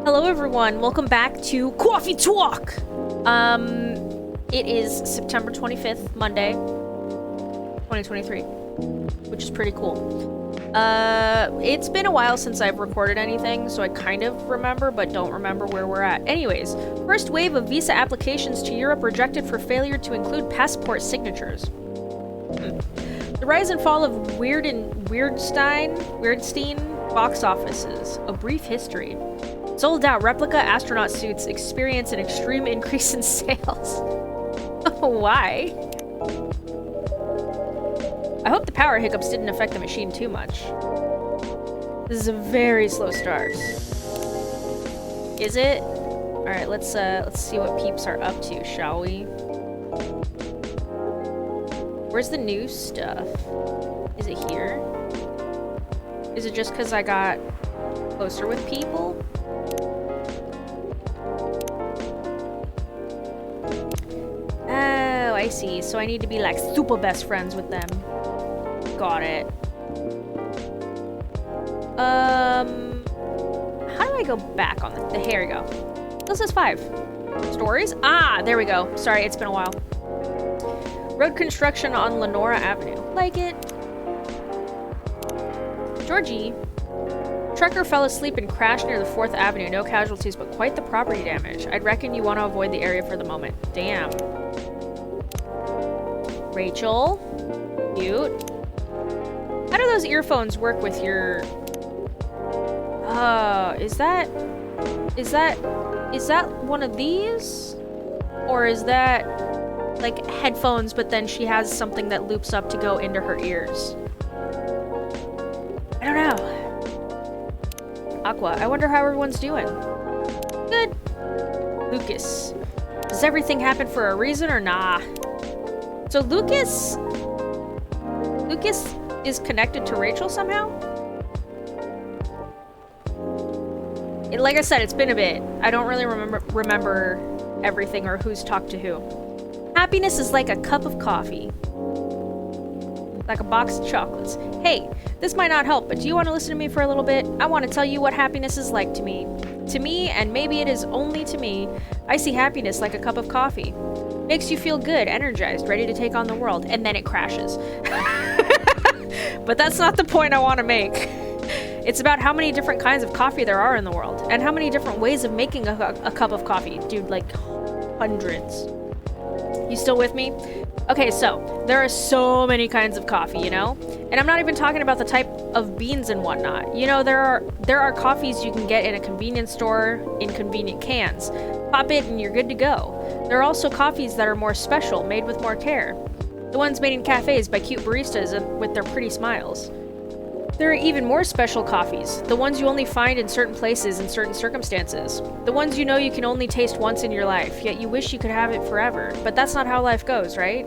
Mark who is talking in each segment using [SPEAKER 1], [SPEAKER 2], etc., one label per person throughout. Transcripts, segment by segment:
[SPEAKER 1] Hello everyone, welcome back to Coffee Talk! It is September 25th, Monday, 2023, which is pretty cool. It's been a while since I've recorded anything, so I kind of remember, but don't remember where we're at. Anyways, first wave of visa applications to Europe rejected for failure to include passport signatures. The rise and fall of Weirdstein box offices, a brief history. Sold-out replica astronaut suits experience an extreme increase in sales. Why? I hope the power hiccups didn't affect the machine too much. This is a very slow start. Is it? Alright, let's see what peeps are up to, shall we? Where's the new stuff? Is it here? Is it just because I got closer with people? Oh, I see. So I need to be like super best friends with them. Got it. How do I go back on this? Here we go. This is 5. Stories? Ah, there we go. Sorry, it's been a while. Road construction on Lenora Avenue. Like it. Georgie. Trucker fell asleep and crashed near the 4th Avenue. No casualties, but quite the property damage. I'd reckon you want to avoid the area for the moment. Damn. Rachel. Cute. How do those earphones work with your... is that one of these? Or is that, like, headphones, but then she has something that loops up to go into her ears? I don't know. Aqua, I wonder how everyone's doing. Good. Lucas. Does everything happen for a reason or nah? So Lucas is connected to Rachel somehow? Like I said, it's been a bit. I don't really remember everything or who's talked to who. Happiness is like a cup of coffee. Like a box of chocolates. Hey, this might not help, but do you want to listen to me for a little bit? I want to tell you what happiness is like to me. To me, and maybe it is only to me, I see happiness like a cup of coffee. Makes you feel good, energized, ready to take on the world, and then it crashes. But that's not the point I want to make. It's about how many different kinds of coffee there are in the world, and how many different ways of making a cup of coffee. Dude, like, hundreds. You still with me? Okay, so, there are so many kinds of coffee, you know? And I'm not even talking about the type of beans and whatnot. You know, there are coffees you can get in a convenience store in convenient cans. Pop it and you're good to go. There are also coffees that are more special, made with more care. The ones made in cafes by cute baristas and with their pretty smiles. There are even more special coffees, the ones you only find in certain places in certain circumstances. The ones you know you can only taste once in your life, yet you wish you could have it forever. But that's not how life goes, right?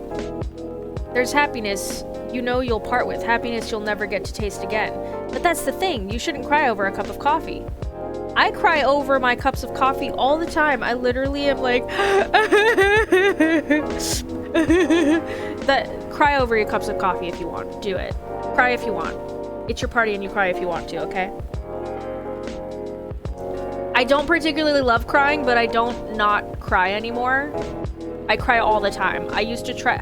[SPEAKER 1] There's happiness you know you'll part with, happiness you'll never get to taste again. But that's the thing, you shouldn't cry over a cup of coffee. I cry over my cups of coffee all the time. I literally am like... Cry over your cups of coffee if you want. Do it. Cry if you want. It's your party and you cry if you want to, okay? I don't particularly love crying, but I don't not cry anymore. I cry all the time. I used to cry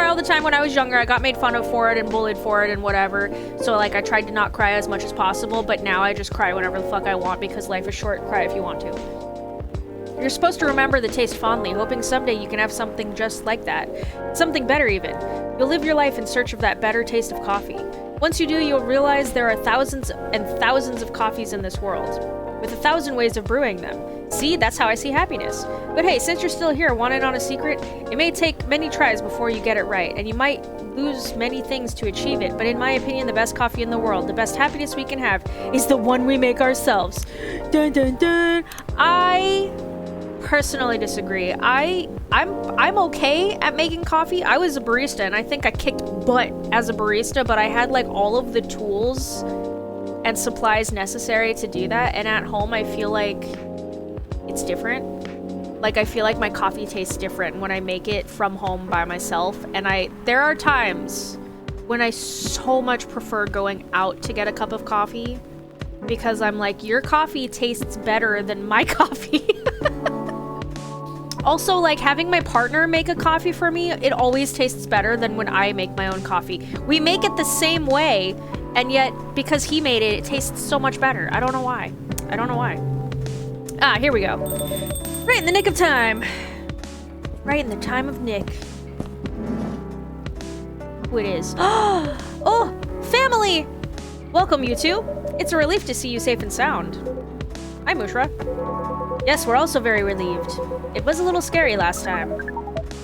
[SPEAKER 1] all the time when I was younger. I got made fun of for it and bullied for it and whatever. So like I tried to not cry as much as possible, but now I just cry whenever the fuck I want because life is short. Cry if you want to. You're supposed to remember the taste fondly, hoping someday you can have something just like that. Something better even. You'll live your life in search of that better taste of coffee. Once you do, you'll realize there are thousands and thousands of coffees in this world, with 1,000 ways of brewing them. See, that's how I see happiness. But hey, since you're still here, want in on a secret? It may take many tries before you get it right, and you might lose many things to achieve it, but in my opinion, the best coffee in the world, the best happiness we can have, is the one we make ourselves. Dun dun dun! I personally disagree. I'm okay at making coffee. I was a barista and I think I kicked butt as a barista, but I had like all of the tools and supplies necessary to do that, and at home I feel like it's different. Like I feel like my coffee tastes different when I make it from home by myself, and there are times when I so much prefer going out to get a cup of coffee because I'm like, your coffee tastes better than my coffee. Also, like, having my partner make a coffee for me, it always tastes better than when I make my own coffee. We make it the same way, and yet, because he made it, it tastes so much better. I don't know why. I don't know why. Ah, here we go. Right in the nick of time. Right in the time of Nick. Who it is. Oh, family! Welcome, you two. It's a relief to see you safe and sound. Hi, Mushra. Yes, we're also very relieved. It was a little scary last time.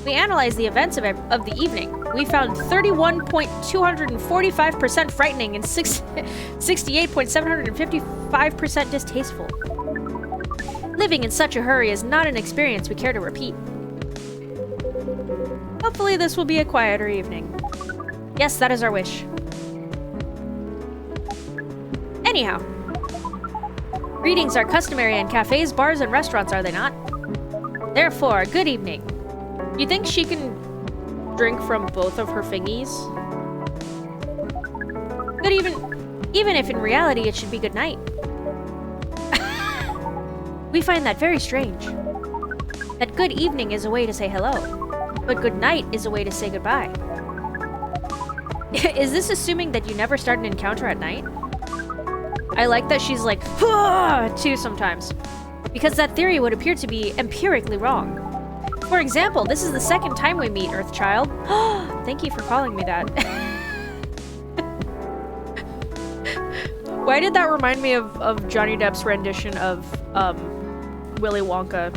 [SPEAKER 1] We analyzed the events of the evening. We found 31.245% frightening and 68.755% distasteful. Living in such a hurry is not an experience we care to repeat. Hopefully this will be a quieter evening. Yes, that is our wish. Anyhow. Greetings are customary in cafes, bars, and restaurants, are they not? Therefore, good evening. You think she can drink from both of her fingies? Good even if in reality it should be good night. We find that very strange. That good evening is a way to say hello, but good night is a way to say goodbye. Is this assuming that you never start an encounter at night? I like that she's like, too sometimes. Because that theory would appear to be empirically wrong. For example, this is the second time we meet, Earthchild. Thank you for calling me that. Why did that remind me of Johnny Depp's rendition of Willy Wonka?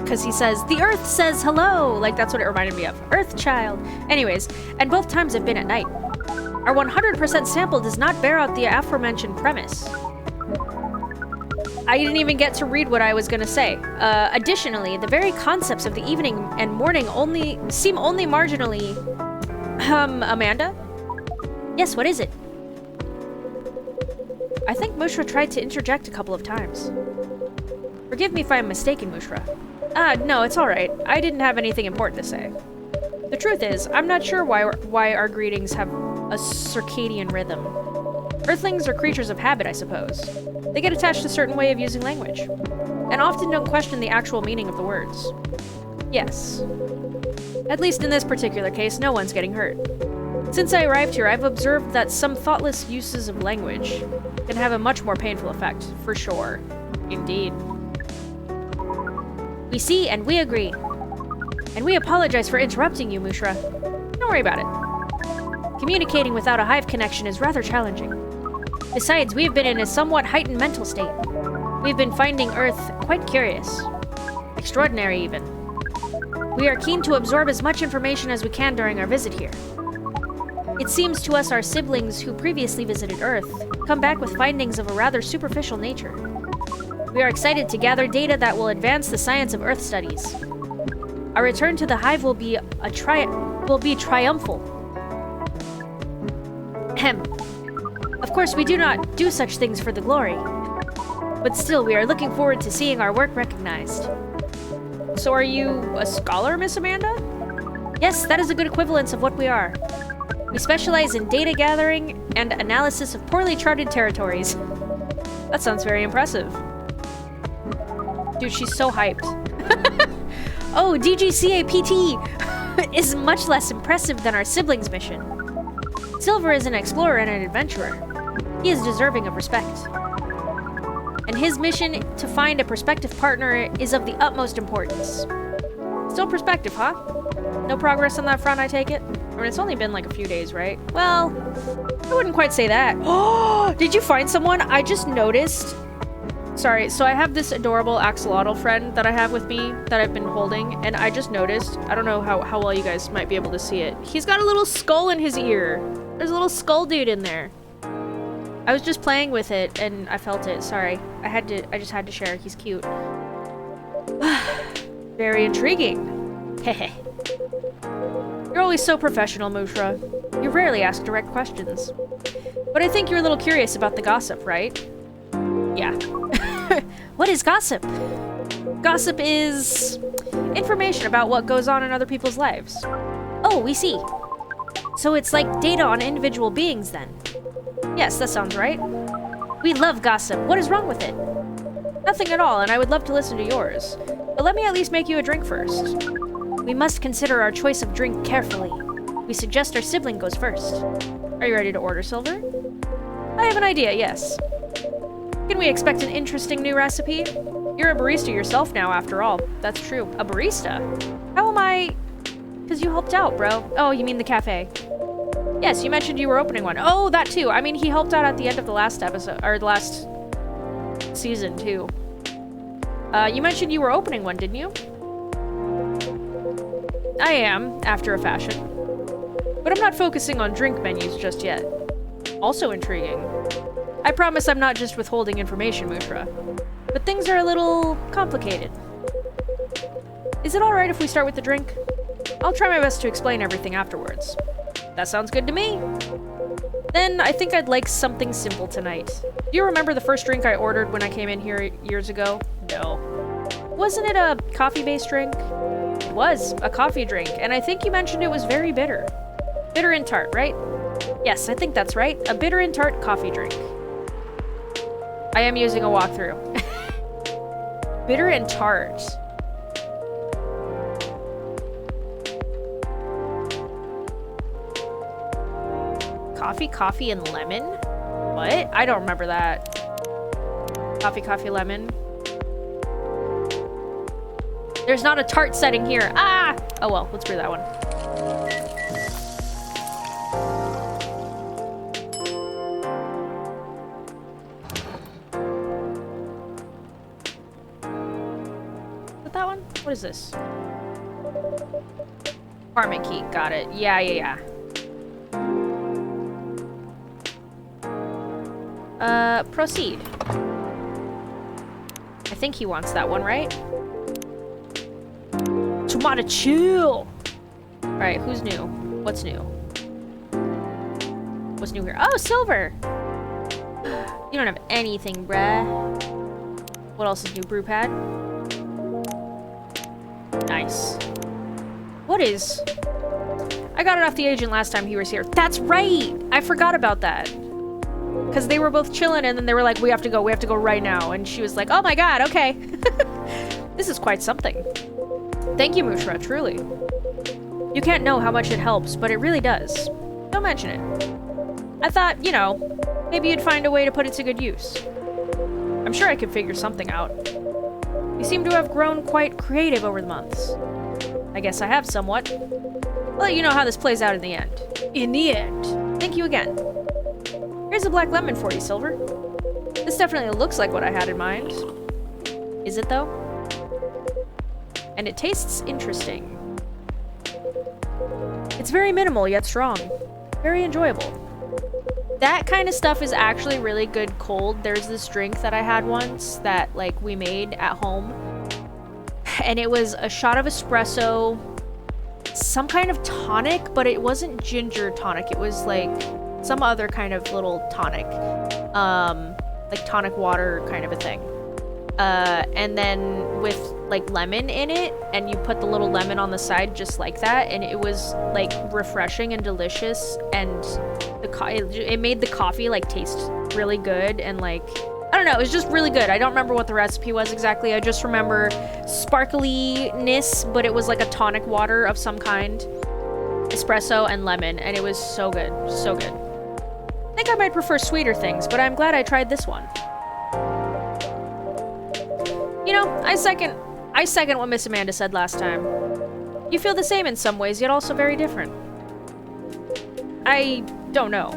[SPEAKER 1] Because he says, the Earth says hello! Like, that's what it reminded me of. Earthchild. Anyways, and both times have been at night. Our 100% sample does not bear out the aforementioned premise. I didn't even get to read what I was going to say. Additionally, the very concepts of the evening and morning seem only marginally... Amanda? Yes, what is it? I think Mushra tried to interject a couple of times. Forgive me if I'm mistaken, Mushra. No, it's alright. I didn't have anything important to say. The truth is, I'm not sure why our greetings have a circadian rhythm. Earthlings are creatures of habit, I suppose. They get attached to a certain way of using language, and often don't question the actual meaning of the words. Yes. At least in this particular case, no one's getting hurt. Since I arrived here, I've observed that some thoughtless uses of language can have a much more painful effect, for sure. Indeed. We see and we agree. And we apologize for interrupting you, Mushra. Don't worry about it. Communicating without a hive connection is rather challenging. Besides, we have been in a somewhat heightened mental state. We've been finding Earth quite curious. Extraordinary, even. We are keen to absorb as much information as we can during our visit here. It seems to us our siblings who previously visited Earth come back with findings of a rather superficial nature. We are excited to gather data that will advance the science of Earth studies. Our return to the hive will be triumphal. Of course, we do not do such things for the glory. But still, we are looking forward to seeing our work recognized. So are you a scholar, Miss Amanda? Yes, that is a good equivalence of what we are. We specialize in data gathering and analysis of poorly charted territories. That sounds very impressive. Dude, she's so hyped. Oh, DGCAPT is much less impressive than our siblings' mission. Silver is an explorer and an adventurer. He is deserving of respect. And his mission to find a prospective partner is of the utmost importance. Still prospective, huh? No progress on that front, I take it? I mean, it's only been like a few days, right? Well, I wouldn't quite say that. Oh, did you find someone? I just noticed. Sorry, so I have this adorable axolotl friend that I have with me that I've been holding, and I just noticed, I don't know how well you guys might be able to see it. He's got a little skull in his ear. There's a little skull dude in there. I was just playing with it, and I felt it. Sorry. I just had to share. He's cute. Very intriguing. Hehe. You're always so professional, Mushra. You rarely ask direct questions. But I think you're a little curious about the gossip, right? Yeah. What is gossip? Gossip is information about what goes on in other people's lives. Oh, we see. So it's like data on individual beings, then. Yes, that sounds right. We love gossip. What is wrong with it? Nothing at all, and I would love to listen to yours. But let me at least make you a drink first. We must consider our choice of drink carefully. We suggest our sibling goes first. Are you ready to order, Silver? I have an idea, yes. Can we expect an interesting new recipe? You're a barista yourself now, after all. That's true. A barista? How am I... Because you helped out, bro. Oh, you mean the cafe. Yes, you mentioned you were opening one. Oh, that too. I mean, he helped out at the end of the last episode, or the last season, too. You mentioned you were opening one, didn't you? I am, after a fashion. But I'm not focusing on drink menus just yet. Also intriguing. I promise I'm not just withholding information, Mushra. But things are a little complicated. Is it alright if we start with the drink? I'll try my best to explain everything afterwards. That sounds good to me. Then I think I'd like something simple tonight. Do you remember the first drink I ordered when I came in here years ago? No. Wasn't it a coffee-based drink? It was, a coffee drink, and I think you mentioned it was very bitter. Bitter and tart, right? Yes, I think that's right. A bitter and tart coffee drink. I am using a walkthrough. Bitter and tart. Coffee, and lemon? What? I don't remember that. Coffee, lemon. There's not a tart setting here. Ah! Oh well, let's brew that one. Is that one? What is this? Apartment key. Got it. Yeah. Proceed. I think he wants that one, right? Tomato chill! Alright, who's new? What's new? What's new here? Oh, Silver! You don't have anything, bruh. What else is new? Brew pad? Nice. What is... I got it off the agent last time he was here. That's right! I forgot about that. Because they were both chilling and then they were like, we have to go right now. And she was like, oh my god, okay. This is quite something. Thank you, Mushra, truly. You can't know how much it helps, but it really does. Don't mention it. I thought, you know, maybe you'd find a way to put it to good use. I'm sure I could figure something out. You seem to have grown quite creative over the months. I guess I have somewhat. I'll let you know how this plays out in the end. In the end. Thank you again. Here's a black lemon for you, Silver. This definitely looks like what I had in mind. Is it, though? And it tastes interesting. It's very minimal, yet strong. Very enjoyable. That kind of stuff is actually really good cold. There's this drink that I had once that, like, we made at home. And it was a shot of espresso, some kind of tonic, but it wasn't ginger tonic. It was, like... some other kind of little tonic. Like tonic water kind of a thing. And then with like lemon in it, and you put the little lemon on the side just like that, and it was like refreshing and delicious, and it made the coffee like taste really good, and like, I don't know, it was just really good. I don't remember what the recipe was exactly. I just remember sparkliness, but it was like a tonic water of some kind. Espresso and lemon, and it was so good. So good. I think I might prefer sweeter things, but I'm glad I tried this one. You know, I second what Miss Amanda said last time. You feel the same in some ways, yet also very different. I don't know.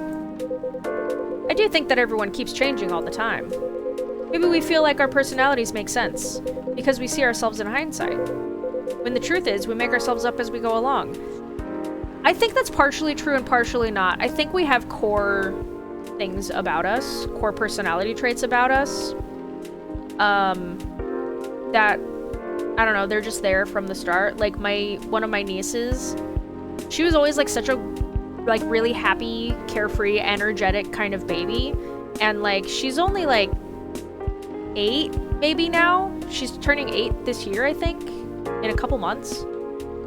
[SPEAKER 1] I do think that everyone keeps changing all the time. Maybe we feel like our personalities make sense, because we see ourselves in hindsight. When the truth is, we make ourselves up as we go along. I think that's partially true and partially not. I think we have core things about us, core personality traits about us, that, I don't know, they're just there from the start. Like, one of my nieces, she was always, like, such a, like, really happy, carefree, energetic kind of baby, and, like, she's only, like, 8, maybe now? She's turning 8 this year, I think, in a couple months,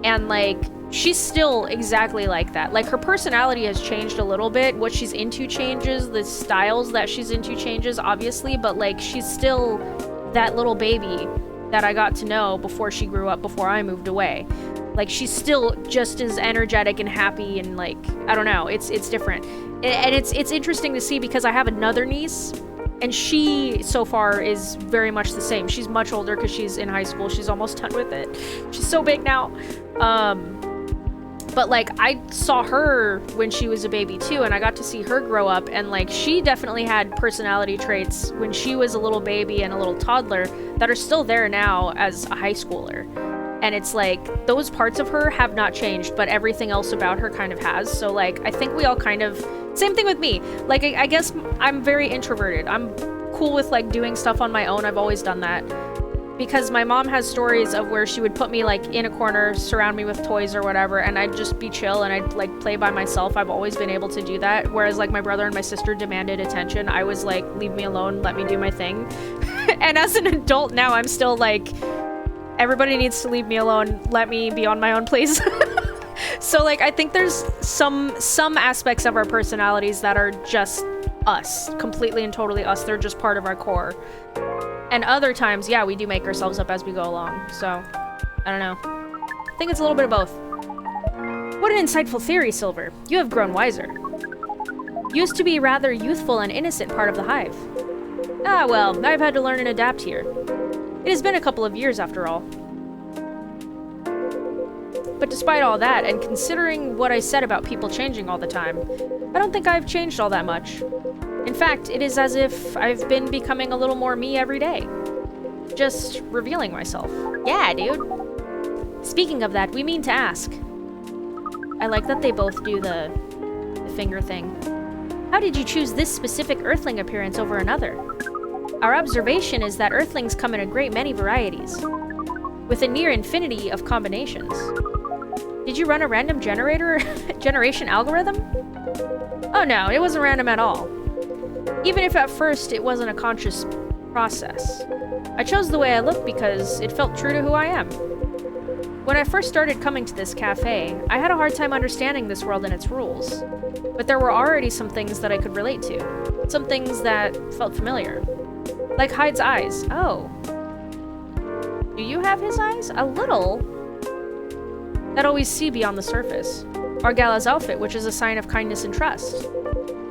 [SPEAKER 1] and, like, she's still exactly like that. Like, her personality has changed a little bit. What she's into changes. The styles that she's into changes, obviously. But, like, she's still that little baby that I got to know before she grew up, before I moved away. Like, she's still just as energetic and happy and, like, I don't know. It's different. And it's interesting to see because I have another niece, and she, so far, is very much the same. She's much older because she's in high school. She's almost done with it. She's so big now. But, like, I saw her when she was a baby, too, and I got to see her grow up, and, like, she definitely had personality traits when she was a little baby and a little toddler that are still there now as a high schooler. And it's, like, those parts of her have not changed, but everything else about her kind of has. So, like, I think we all kind of... Same thing with me. Like, I guess I'm very introverted. I'm cool with, like, doing stuff on my own. I've always done that. Because my mom has stories of where she would put me, like, in a corner, surround me with toys or whatever, and I'd just be chill and I'd, like, play by myself. I've always been able to do that. Whereas, like, my brother and my sister demanded attention. I was like, leave me alone, let me do my thing. And as an adult now, I'm still like, everybody needs to leave me alone, let me be on my own, please. So, like, I think there's some aspects of our personalities that are just us. Completely and totally us. They're just part of our core. And other times, yeah, we do make ourselves up as we go along. So, I don't know. I think it's a little bit of both. What an insightful theory, Silver. You have grown wiser. Used to be rather youthful and innocent part of the hive. Ah, well, I've had to learn and adapt here. It has been a couple of years, after all. But despite all that, and considering what I said about people changing all the time, I don't think I've changed all that much. In fact, it is as if I've been becoming a little more me every day. Just revealing myself. Yeah, dude. Speaking of that, we mean to ask. I like that they both do the finger thing. How did you choose this specific Earthling appearance over another? Our observation is that Earthlings come in a great many varieties, with a near infinity of combinations. Did you run a random generation algorithm? Oh no, it wasn't random at all. Even if at first it wasn't a conscious process. I chose the way I look because it felt true to who I am. When I first started coming to this cafe, I had a hard time understanding this world and its rules. But there were already some things that I could relate to. Some things that felt familiar. Like Hyde's eyes. Oh. Do you have his eyes? A little. That always see beyond the surface. Or Gala's outfit, which is a sign of kindness and trust.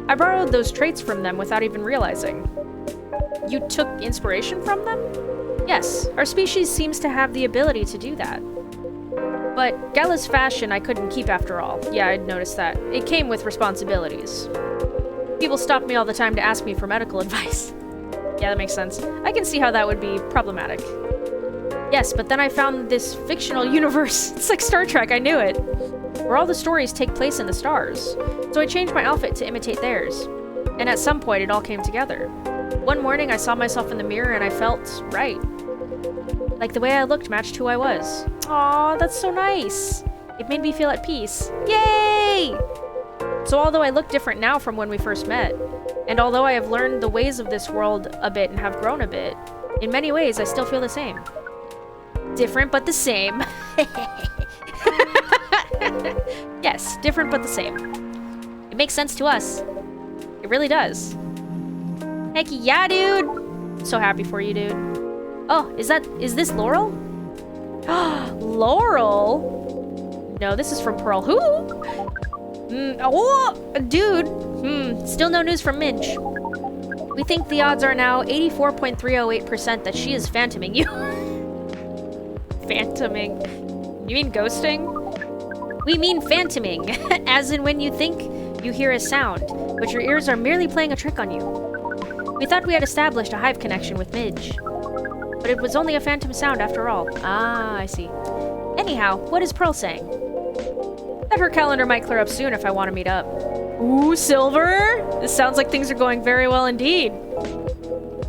[SPEAKER 1] I borrowed those traits from them without even realizing. You took inspiration from them? Yes, our species seems to have the ability to do that. But Gala's fashion I couldn't keep after all. Yeah, I'd noticed that. It came with responsibilities. People stopped me all the time to ask me for medical advice. Yeah, that makes sense. I can see how that would be problematic. Yes, but then I found this fictional universe. It's like Star Trek, I knew it. Where all the stories take place in the stars. So I changed my outfit to imitate theirs. And at some point, it all came together. One morning, I saw myself in the mirror and I felt right. Like the way I looked matched who I was. Aw, that's so nice. It made me feel at peace. Yay! So although I look different now from when we first met, and although I have learned the ways of this world a bit and have grown a bit, in many ways I still feel the same. Different but the same. Yes, different but the same. It makes sense to us. It really does. Heck yeah, dude! So happy for you, dude. Oh, is this Laurel? Laurel? No, this is from Pearl. Who? Oh, dude. Still no news from Midge. We think the odds are now 84.308% that she is phantoming you. Phantoming? You mean ghosting? We mean phantoming, as in when you think you hear a sound, but your ears are merely playing a trick on you. We thought we had established a hive connection with Midge, but it was only a phantom sound after all. Ah, I see. Anyhow, what is Pearl saying? That her calendar might clear up soon if I want to meet up. Ooh, Silver! This sounds like things are going very well indeed.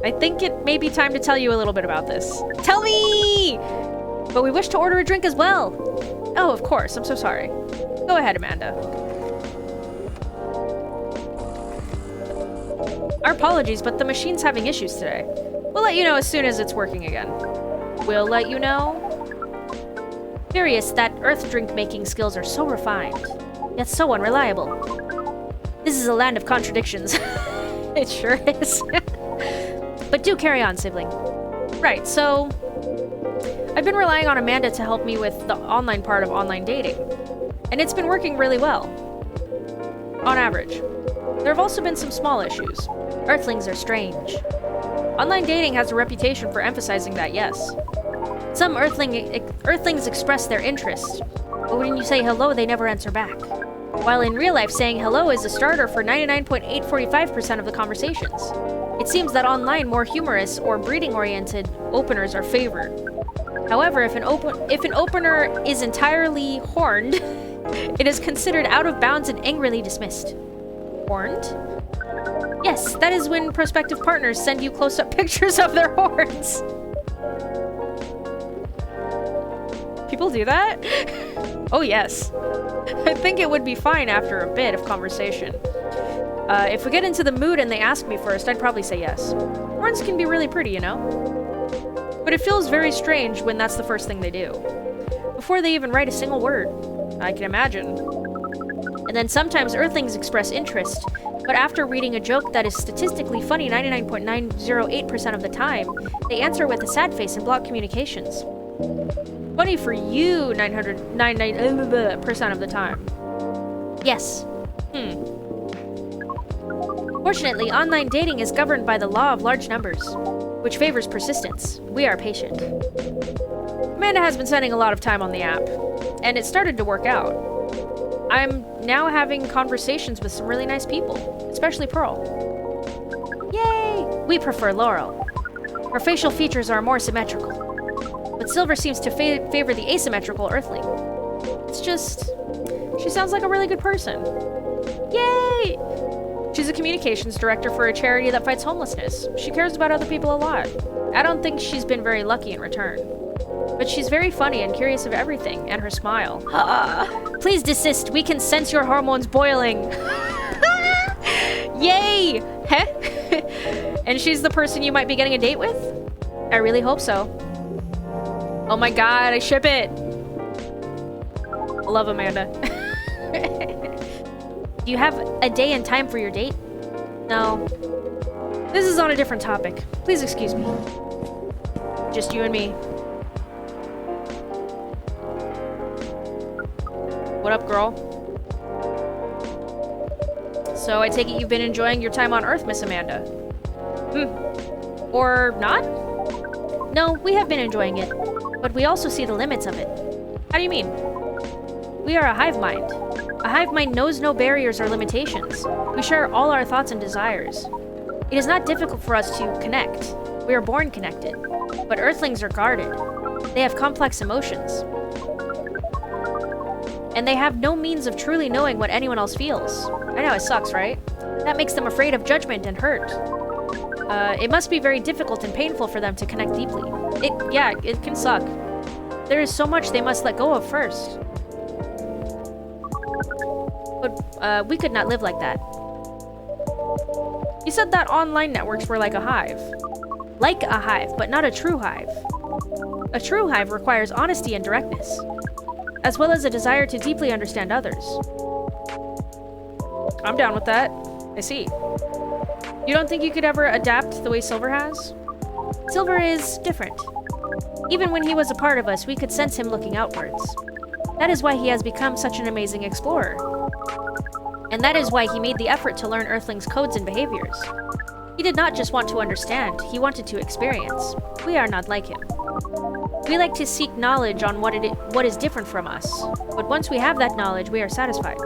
[SPEAKER 1] I think it may be time to tell you a little bit about this. Tell me! But we wish to order a drink as well. Oh, of course. I'm so sorry. Go ahead, Amanda. Our apologies, but the machine's having issues today. We'll let you know as soon as it's working again. We'll let you know? Curious that Earth drink-making skills are so refined, yet so unreliable. This is a land of contradictions. It sure is. But do carry on, sibling. Right, so... I've been relying on Amanda to help me with the online part of online dating. And it's been working really well. On average. There have also been some small issues. Earthlings are strange. Online dating has a reputation for emphasizing that, yes. Some Earthlings express their interest, but when you say hello, they never answer back. While in real life, saying hello is a starter for 99.845% of the conversations. It seems that online, more humorous or breeding-oriented openers are favored. However, if an opener is entirely horned, it is considered out of bounds and angrily dismissed. Horned? Yes, that is when prospective partners send you close-up pictures of their horns. People do that? Oh, yes. I think it would be fine after a bit of conversation. If we get into the mood and they ask me first, I'd probably say yes. Horns can be really pretty, you know? But it feels very strange when that's the first thing they do. Before they even write a single word. I can imagine. And then sometimes Earthlings express interest, but after reading a joke that is statistically funny 99.908% of the time, they answer with a sad face and block communications. Funny for you 999% of the time. Yes. Fortunately, online dating is governed by the law of large numbers, which favors persistence. We are patient. Amanda has been spending a lot of time on the app, and it started to work out. I'm now having conversations with some really nice people, especially Pearl. Yay! We prefer Laurel. Her facial features are more symmetrical, but Silver seems to favor the asymmetrical Earthling. It's just... she sounds like a really good person. Yay! She's a communications director for a charity that fights homelessness. She cares about other people a lot. I don't think she's been very lucky in return. But she's very funny and curious of everything, and her smile. Please desist, we can sense your hormones boiling. Yay! Heh? And she's the person you might be getting a date with? I really hope so. Oh my god, I ship it! I love Amanda. Do you have a day and time for your date? No. This is on a different topic. Please excuse me. Just you and me. What up, girl? So I take it you've been enjoying your time on Earth, Miss Amanda? Or not? No, we have been enjoying it, but we also see the limits of it. How do you mean? We are a hive mind. A hive mind knows no barriers or limitations. We share all our thoughts and desires. It is not difficult for us to connect. We are born connected. But Earthlings are guarded. They have complex emotions. And they have no means of truly knowing what anyone else feels. I know, it sucks, right? That makes them afraid of judgment and hurt. It must be very difficult and painful for them to connect deeply. It can suck. There is so much they must let go of first. But we could not live like that. You said that online networks were like a hive. Like a hive, but not a true hive. A true hive requires honesty and directness, as well as a desire to deeply understand others. I'm down with that. I see. You don't think you could ever adapt the way Silver has? Silver is different. Even when he was a part of us, we could sense him looking outwards. That is why he has become such an amazing explorer. And that is why he made the effort to learn Earthlings' codes and behaviors. He did not just want to understand, he wanted to experience. We are not like him. We like to seek knowledge on what is different from us, but once we have that knowledge, we are satisfied.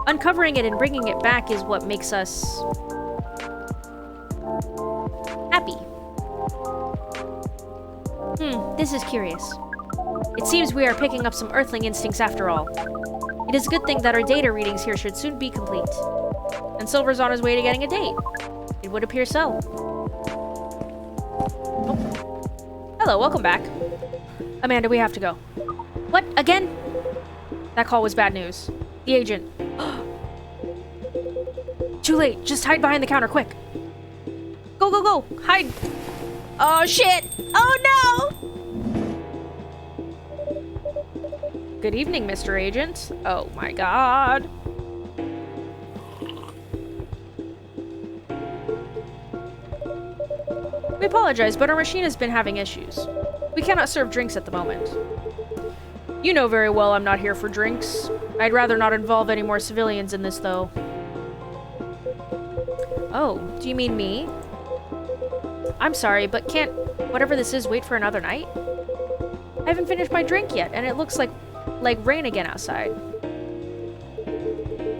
[SPEAKER 1] Uncovering it and bringing it back is what makes us... happy. This is curious. It seems we are picking up some Earthling instincts after all. It is a good thing that our data readings here should soon be complete. And Silver's on his way to getting a date. It would appear so. Oh. Hello, welcome back. Amanda, we have to go. What? Again? That call was bad news. The agent. Too late. Just hide behind the counter, quick. Go, go, go. Hide. Oh, shit. Oh, no. Good evening, Mr. Agent. Oh my god. We apologize, but our machine has been having issues. We cannot serve drinks at the moment. You know very well I'm not here for drinks. I'd rather not involve any more civilians in this, though. Oh, do you mean me? I'm sorry, but can't whatever this is wait for another night? I haven't finished my drink yet, and it looks like rain again outside.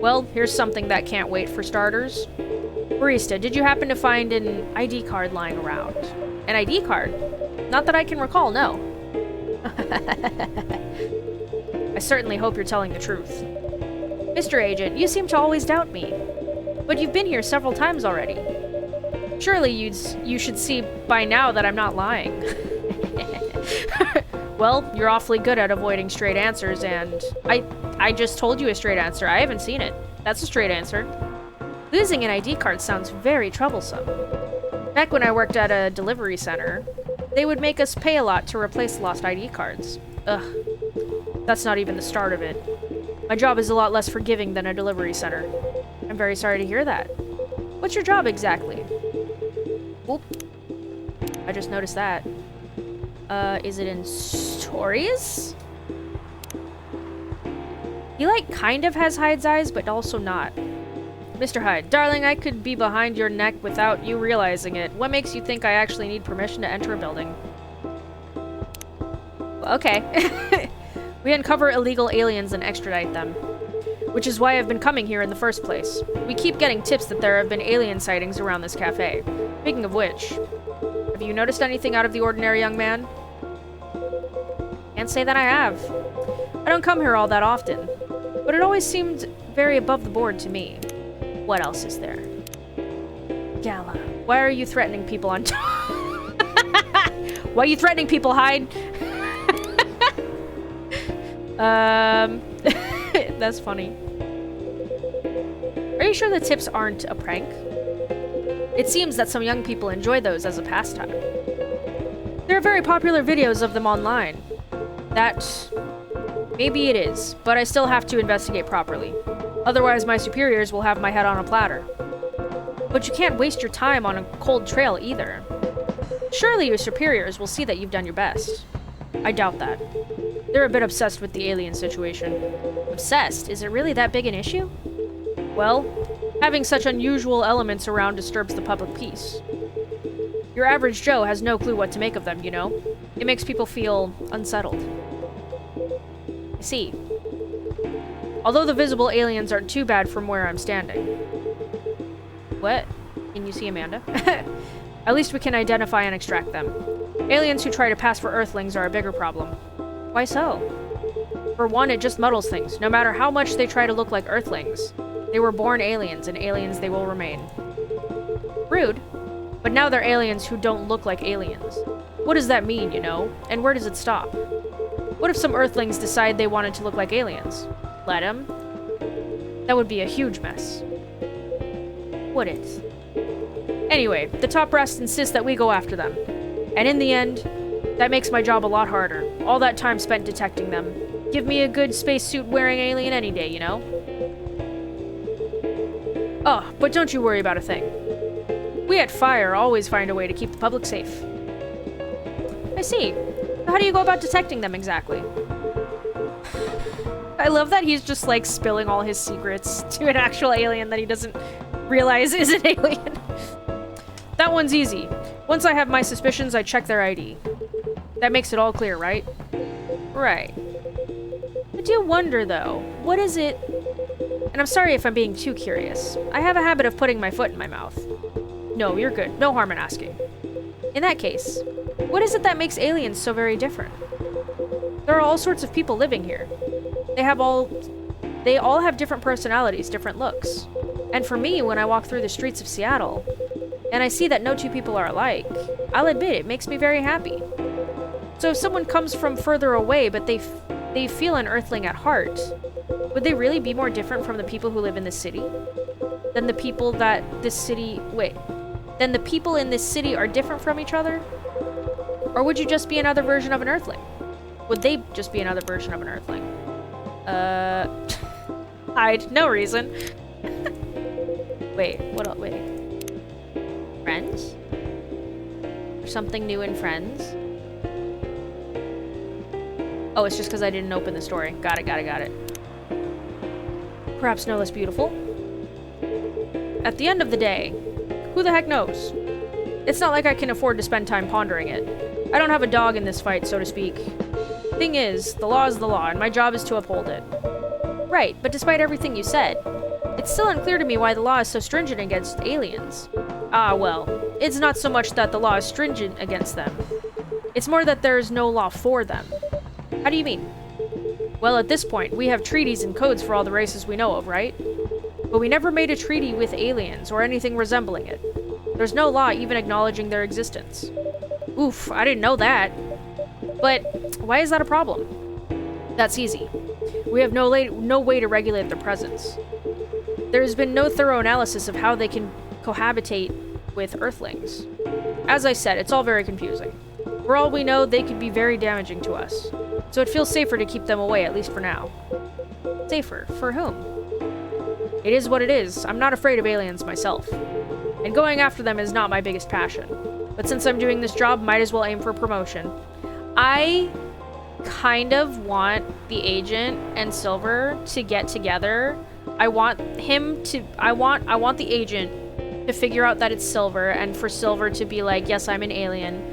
[SPEAKER 1] Well, here's something that can't wait for starters. Barista, did you happen to find an ID card lying around? An ID card? Not that I can recall, no. I certainly hope you're telling the truth. Mr. Agent, you seem to always doubt me. But you've been here several times already. Surely you should see by now that I'm not lying. Well, you're awfully good at avoiding straight answers, and I just told you a straight answer. I haven't seen it. That's a straight answer. Losing an ID card sounds very troublesome. Back when I worked at a delivery center, they would make us pay a lot to replace lost ID cards. Ugh. That's not even the start of it. My job is a lot less forgiving than a delivery center. I'm very sorry to hear that. What's your job exactly? Oop. I just noticed that. Is it in stories? He, like, kind of has Hyde's eyes, but also not. Mr. Hyde, darling, I could be behind your neck without you realizing it. What makes you think I actually need permission to enter a building? Well, okay. We uncover illegal aliens and extradite them. Which is why I've been coming here in the first place. We keep getting tips that there have been alien sightings around this cafe. Speaking of which, have you noticed anything out of the ordinary, young man? Can't say that I have. I don't come here all that often, but it always seemed very above the board to me. What else is there? Gala. Why are you threatening people on Why are you threatening people, Hyde? That's funny. Are you sure the tips aren't a prank? It seems that some young people enjoy those as a pastime. There are very popular videos of them online. That... maybe it is, but I still have to investigate properly. Otherwise, my superiors will have my head on a platter. But you can't waste your time on a cold trail either. Surely your superiors will see that you've done your best. I doubt that. They're a bit obsessed with the alien situation. Obsessed? Is it really that big an issue? Well, having such unusual elements around disturbs the public peace. Your average Joe has no clue what to make of them, you know? It makes people feel unsettled. I see. Although the visible aliens aren't too bad from where I'm standing. What? Can you see Amanda? At least we can identify and extract them. Aliens who try to pass for Earthlings are a bigger problem. Why so? For one, it just muddles things. No matter how much they try to look like Earthlings, they were born aliens, and aliens they will remain. Rude. But now they're aliens who don't look like aliens. What does that mean, you know? And where does it stop? What if some Earthlings decide they wanted to look like aliens? Let them? That would be a huge mess. Would it? Anyway, the top brass insists that we go after them. And in the end, that makes my job a lot harder. All that time spent detecting them. Give me a good spacesuit-wearing alien any day, you know? Oh, but don't you worry about a thing. We at Fire always find a way to keep the public safe. I see. How do you go about detecting them exactly? I love that he's just, like, spilling all his secrets to an actual alien that he doesn't realize is an alien. That one's easy. Once I have my suspicions, I check their ID. That makes it all clear, right? Right. I do wonder, though, what is it... And I'm sorry if I'm being too curious. I have a habit of putting my foot in my mouth. No, you're good. No harm in asking. In that case, what is it that makes aliens so very different? There are all sorts of people living here. They all have different personalities, different looks. And for me, when I walk through the streets of Seattle, and I see that no two people are alike, I'll admit it makes me very happy. So if someone comes from further away, but they feel an Earthling at heart, would they really be more different from the people who live in this city? Than the people that this city... Wait. Then the people in this city are different from each other? Or would you just be another version of an Earthling? Would they just be another version of an Earthling? Hide. No reason. Wait, what else? Wait. Friends? There's something new in Friends? Oh, it's just because I didn't open the story. Got it. Perhaps no less beautiful. At the end of the day, who the heck knows? It's not like I can afford to spend time pondering it. I don't have a dog in this fight, so to speak. Thing is, the law is the law, and my job is to uphold it. Right, but despite everything you said, it's still unclear to me why the law is so stringent against aliens. Ah, well, it's not so much that the law is stringent against them. It's more that there is no law for them. How do you mean? Well, at this point, we have treaties and codes for all the races we know of, right? But we never made a treaty with aliens, or anything resembling it. There's no law even acknowledging their existence. Oof, I didn't know that. But why is that a problem? That's easy. We have no way to regulate their presence. There has been no thorough analysis of how they can cohabitate with Earthlings. As I said, it's all very confusing. For all we know, they could be very damaging to us. So it feels safer to keep them away, at least for now. Safer? For whom? It is what it is. I'm not afraid of aliens myself. And going after them is not my biggest passion. But since I'm doing this job, might as well aim for promotion. I kind of want the agent and Silver to get together. I want the agent to figure out that it's Silver, and for Silver to be like, yes, I'm an alien.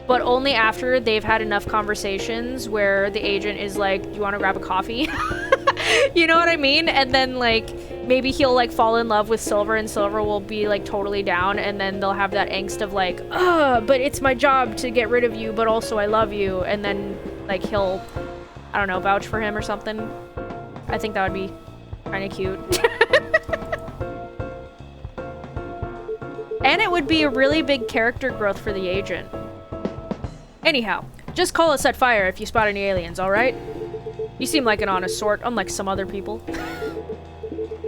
[SPEAKER 1] But only after they've had enough conversations where the agent is like, do you want to grab a coffee? You know what I mean? And then, like, maybe he'll, like, fall in love with Silver, and Silver will be, like, totally down, and then they'll have that angst of, like, but it's my job to get rid of you, but also I love you. And then, like, he'll, I don't know, vouch for him or something. I think that would be kind of cute. And it would be a really big character growth for the agent. Anyhow, just call us at fire if you spot any aliens, alright? You seem like an honest sort, unlike some other people.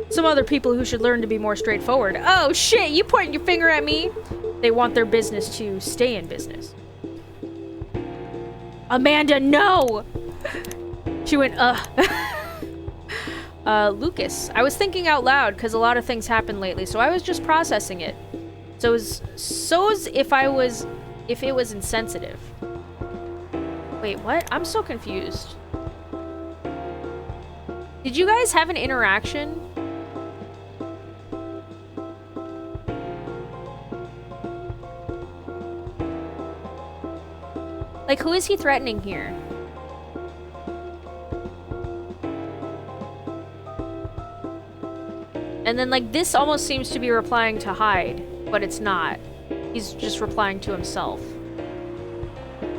[SPEAKER 1] Some other people who should learn to be more straightforward. Oh shit, you pointing your finger at me? They want their business to stay in business. Amanda, no! She went, Lucas, I was thinking out loud because a lot of things happened lately, so I was just processing it. So as if it was insensitive. Wait, what? I'm so confused. Did you guys have an interaction? Like, who is he threatening here? And then, like, this almost seems to be replying to Hyde, but it's not. He's just replying to himself.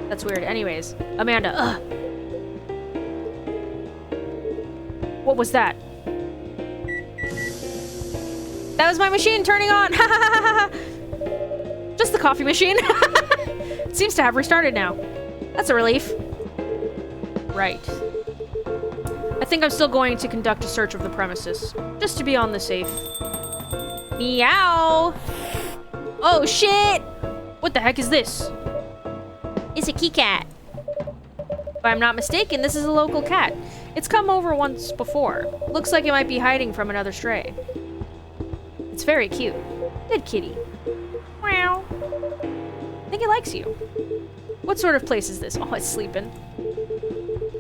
[SPEAKER 1] That's weird. Anyways, Amanda, What was that? That was my machine turning on! Just the coffee machine. It seems to have restarted now. That's a relief. Right. I think I'm still going to conduct a search of the premises, just to be on the safe. Meow! Oh shit! What the heck is this? It's a key cat. If I'm not mistaken, this is a local cat. It's come over once before. Looks like it might be hiding from another stray. It's very cute. Good kitty. Meow. I think it likes you. What sort of place is this? Oh, it's sleeping.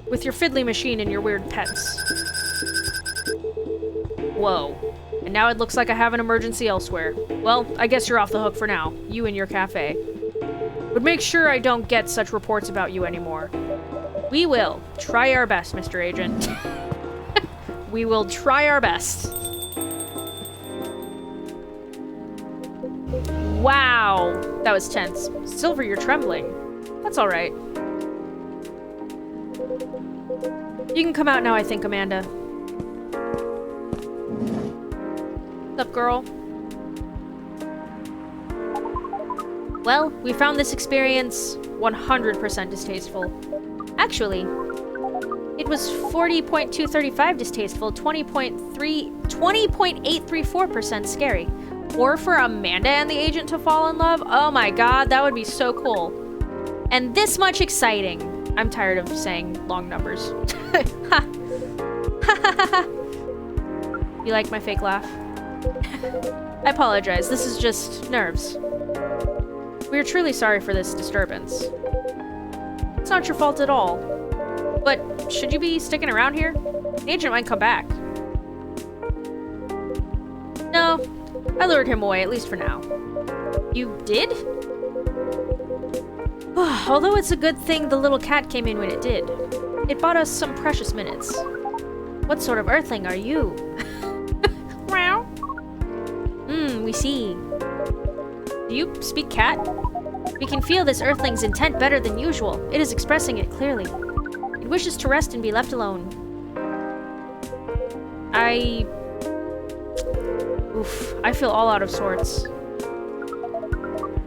[SPEAKER 1] With your fiddly machine and your weird pets. Whoa. And now it looks like I have an emergency elsewhere. Well, I guess you're off the hook for now. You and your cafe. But make sure I don't get such reports about you anymore. We will try our best, Mr. Agent. We will try our best. Wow. That was tense. Silver, you're trembling. That's all right. You can come out now, I think, Amanda. What's up, girl? Well, we found this experience 100% distasteful. Actually, it was 40.235 distasteful, 20.834% scary. Or for Amanda and the agent to fall in love? Oh my god, that would be so cool. And this much exciting. I'm tired of saying long numbers. You like my fake laugh? I apologize. This is just nerves. We are truly sorry for this disturbance. It's not your fault at all. But should you be sticking around here? The agent might come back. No, I lured him away, at least for now. You did? Although it's a good thing the little cat came in when it did. It bought us some precious minutes. What sort of earthling are you? Meow. We see. Do you speak cat? We can feel this earthling's intent better than usual. It is expressing it clearly. It wishes to rest and be left alone. I feel all out of sorts.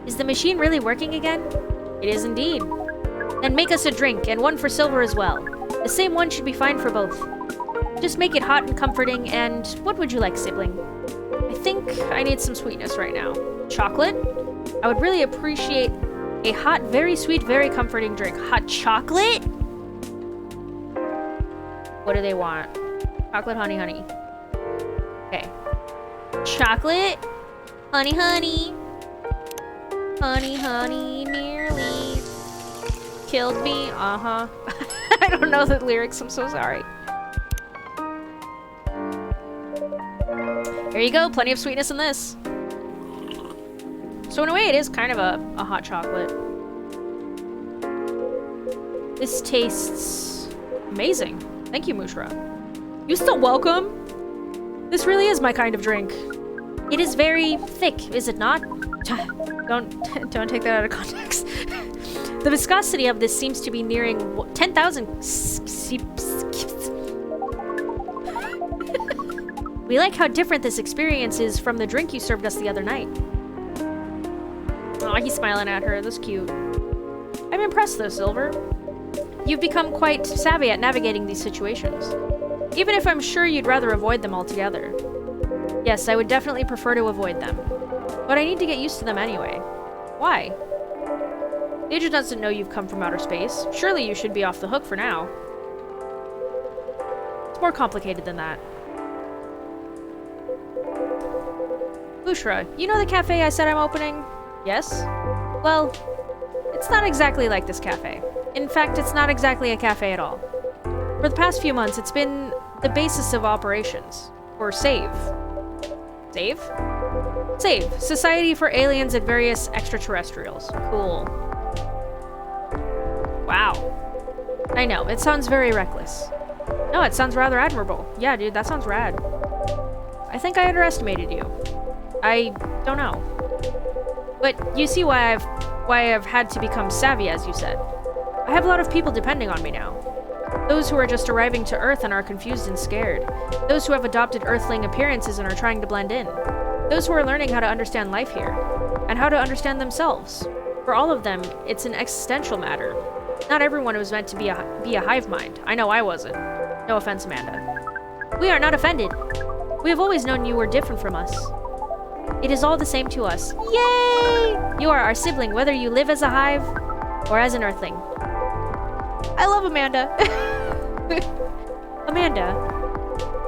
[SPEAKER 1] Is the machine really working again? It is indeed. Then make us a drink, and one for Silver as well. The same one should be fine for both. Just make it hot and comforting, and what would you like, sibling? I think I need some sweetness right now. Chocolate? I would really appreciate a hot, very sweet, very comforting drink. Hot chocolate? What do they want? Chocolate, honey, honey. Okay. Chocolate, honey, honey. Honey, honey, nearly killed me. I don't know the lyrics, I'm so sorry. Here you go, plenty of sweetness in this. So in a way, it is kind of a hot chocolate. This tastes amazing. Thank you, Mushra. You still welcome? This really is my kind of drink. It is very thick, is it not? Don't take that out of context. The viscosity of this seems to be nearing 10,000. We like how different this experience is from the drink you served us the other night. Aw, he's smiling at her. That's cute. I'm impressed though, Silver. You've become quite savvy at navigating these situations. Even if I'm sure you'd rather avoid them altogether. Yes, I would definitely prefer to avoid them. But I need to get used to them anyway. Why? The agent doesn't know you've come from outer space. Surely you should be off the hook for now. It's more complicated than that. Bushra, you know the cafe I said I'm opening? Yes? Well, it's not exactly like this cafe. In fact, it's not exactly a cafe at all. For the past few months, it's been the basis of operations. Or SAVE. SAVE? SAVE. Society for Aliens and Various Extraterrestrials. Cool. Wow. I know, it sounds very reckless. No, it sounds rather admirable. Yeah, dude, that sounds rad. I think I underestimated you. I don't know. But you see why I've had to become savvy, as you said. I have a lot of people depending on me now. Those who are just arriving to Earth and are confused and scared. Those who have adopted Earthling appearances and are trying to blend in. Those who are learning how to understand life here. And how to understand themselves. For all of them, it's an existential matter. Not everyone was meant to be a hive mind. I know I wasn't. No offense, Amanda. We are not offended. We have always known you were different from us. It is all the same to us. Yay! You are our sibling, whether you live as a hive or as an Earthling. I love Amanda. Amanda,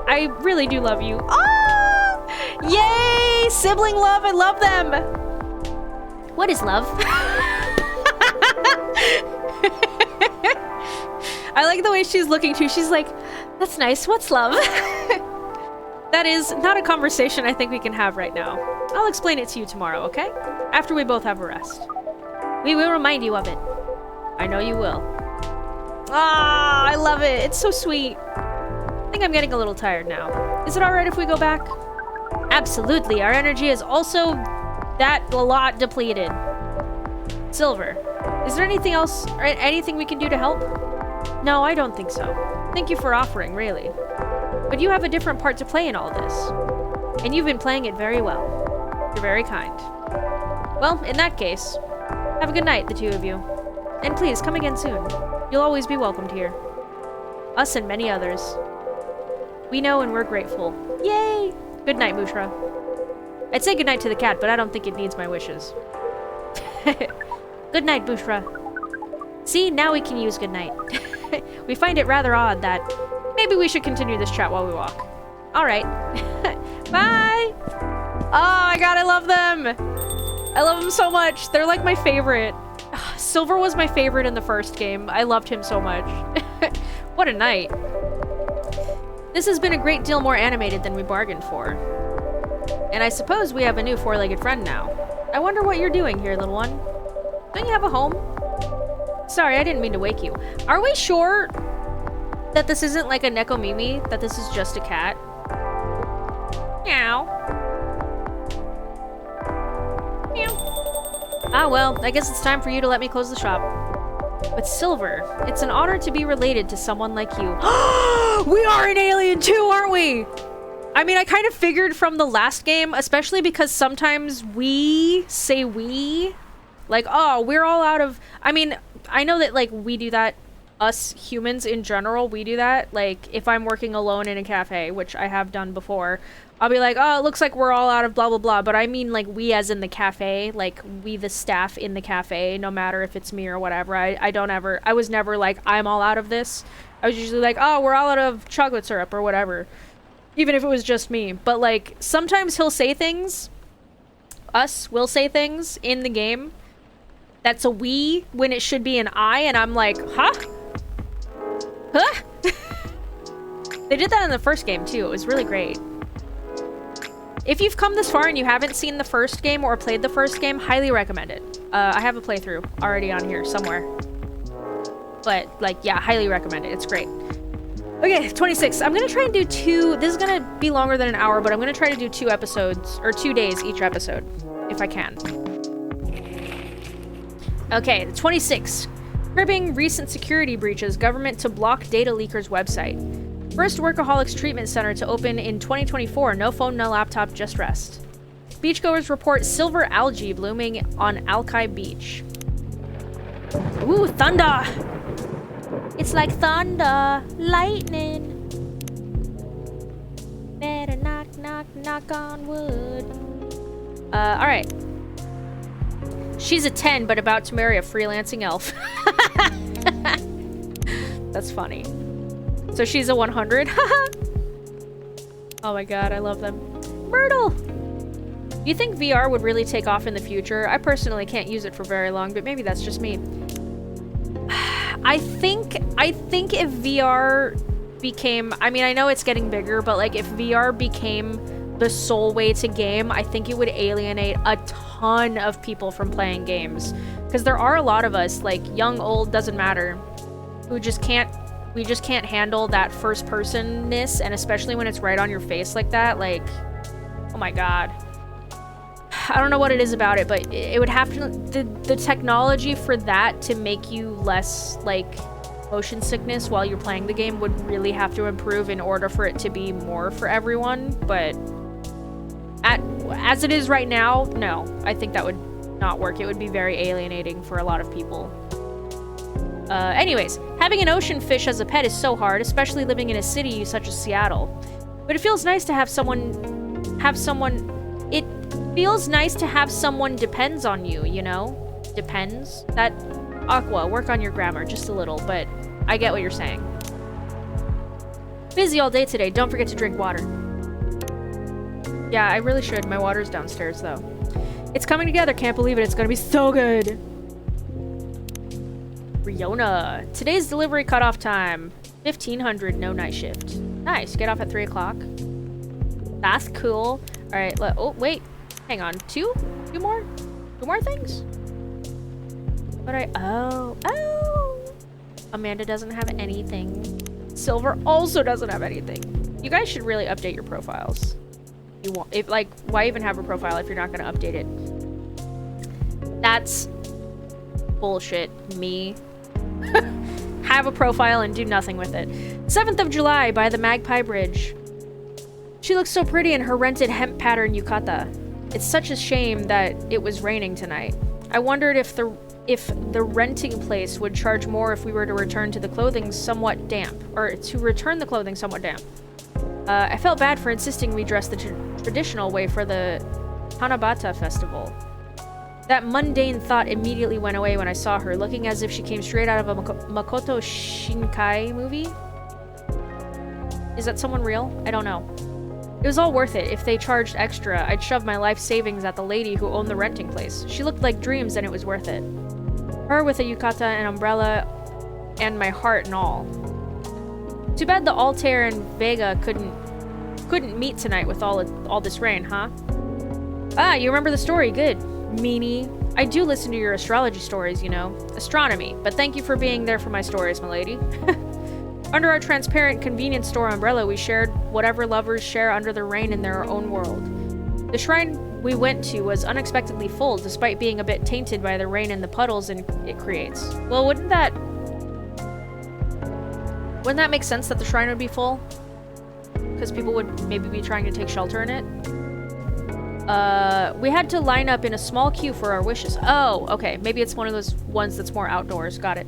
[SPEAKER 1] I really do love you. Ah! Yay! Sibling love, I love them. What is love? I like the way she's looking too. She's like, that's nice. What's love? That is not a conversation I think we can have right now. I'll explain it to you tomorrow, okay? After we both have a rest. We will remind you of it. I know you will. Ah, I love it. It's so sweet. I think I'm getting a little tired now. Is it alright if we go back? Absolutely. Our energy is also a lot depleted. Silver, is there anything else or anything we can do to help? No, I don't think so. Thank you for offering, really. But you have a different part to play in all this. And you've been playing it very well. You're very kind. Well, in that case, have a good night, the two of you. And please, come again soon. You'll always be welcomed here. Us and many others. We know and we're grateful. Yay! Good night, Mushra. I'd say good night to the cat, but I don't think it needs my wishes. Good night, Bushra. See, now we can use good night. We find it rather odd that, Maybe we should continue this chat while we walk. All right. Bye. Oh my god, I love them. I love them so much. They're like my favorite. Silver was my favorite in the first game. I loved him so much. What a night. This has been a great deal more animated than we bargained for. And I suppose we have a new four-legged friend now. I wonder what you're doing here, little one. Don't you have a home? Sorry, I didn't mean to wake you. Are we sure that this isn't like a Nekomimi? That this is just a cat? Meow. Meow. Ah, well, I guess it's time for you to let me close the shop. But Silver, it's an honor to be related to someone like you. We are an alien too, aren't we? I mean, I kind of figured from the last game, especially because sometimes we say we. Like, oh, we're all out of... I mean, I know that, like, we do that. Us humans in general, we do that. Like, if I'm working alone in a cafe, which I have done before, I'll be like, oh, it looks like we're all out of blah, blah, blah. But I mean, like, we as in the cafe. Like, we the staff in the cafe, no matter if it's me or whatever. I was never like, I'm all out of this. I was usually like, oh, we're all out of chocolate syrup or whatever. Even if it was just me. But, like, sometimes he'll say things. Us will say things in the game. That's a we when it should be an I, and I'm like, huh? Huh? They did that in the first game, too. It was really great. If you've come this far and you haven't seen the first game or played the first game, highly recommend it. I have a playthrough already on here somewhere. But, like, yeah, highly recommend it. It's great. Okay, 26. I'm gonna try and do two... This is gonna be longer than an hour, but I'm gonna try to do 2 episodes, or 2 days each episode, if I can. Okay, 26. Curbing recent security breaches, government to block data leaker's website. First workaholics treatment center to open in 2024. No phone, no laptop, just rest. Beachgoers report silver algae blooming on Alki Beach. Ooh, thunder! It's like thunder, lightning. Better knock, knock, knock on wood. Alright. She's a 10, but about to marry a freelancing elf. That's funny. So she's a 100. Oh my god, I love them. Myrtle! Do you think VR would really take off in the future? I personally can't use it for very long, but maybe that's just me. I think if VR became... I mean, I know it's getting bigger, but like if VR became the sole way to game, I think it would alienate a ton of people from playing games. Because there are a lot of us, like young, old, doesn't matter, who just can't... We just can't handle that first-person-ness, and especially when it's right on your face like that, like... Oh my god. I don't know what it is about it, but it would have to... The technology for that to make you less, like, motion sickness while you're playing the game would really have to improve in order for it to be more for everyone, but... As it is right now, no. I think that would not work. It would be very alienating for a lot of people. Anyways, having an ocean fish as a pet is so hard, especially living in a city such as Seattle. But it feels nice to have someone... It feels nice to have someone depends on you, you know? Depends? That... Aqua, work on your grammar just a little, but I get what you're saying. Busy all day today. Don't forget to drink water. Yeah, I really should. My water's downstairs, though. It's coming together. Can't believe it. It's gonna be so good. Riona. Today's delivery cutoff time. 1500, no night shift. Nice. Get off at 3 o'clock. That's cool. Alright, oh, wait. Hang on. Two more? 2 more things? But oh. Amanda doesn't have anything. Silver also doesn't have anything. You guys should really update your profiles. You want, if like, why even have a profile if you're not gonna update it? That's bullshit. Me. Have a profile and do nothing with it. 7th of July by the Magpie Bridge. She looks so pretty in her rented hemp pattern yukata. It's such a shame that it was raining tonight. I wondered if the renting place would charge more if we were to return to the clothing somewhat damp, or to return the clothing somewhat damp. I felt bad for insisting we dress the traditional way for the Hanabata festival. That mundane thought immediately went away when I saw her, looking as if she came straight out of a Makoto Shinkai movie. Is that someone real? I don't know. It was all worth it. If they charged extra, I'd shove my life savings at the lady who owned the renting place. She looked like dreams and it was worth it. Her with a yukata and umbrella and my heart and all. Too bad the Altair and Vega couldn't meet tonight with all this rain, huh? Ah, you remember the story. Good. Meanie. I do listen to your astrology stories, you know. Astronomy. But thank you for being there for my stories, milady. Under our transparent convenience store umbrella, we shared whatever lovers share under the rain in their own world. The shrine we went to was unexpectedly full, despite being a bit tainted by the rain and the puddles it creates. Well, wouldn't that make sense that the shrine would be full? Because people would maybe be trying to take shelter in it? We had to line up in a small queue for our wishes. Oh, okay. Maybe it's one of those ones that's more outdoors. Got it.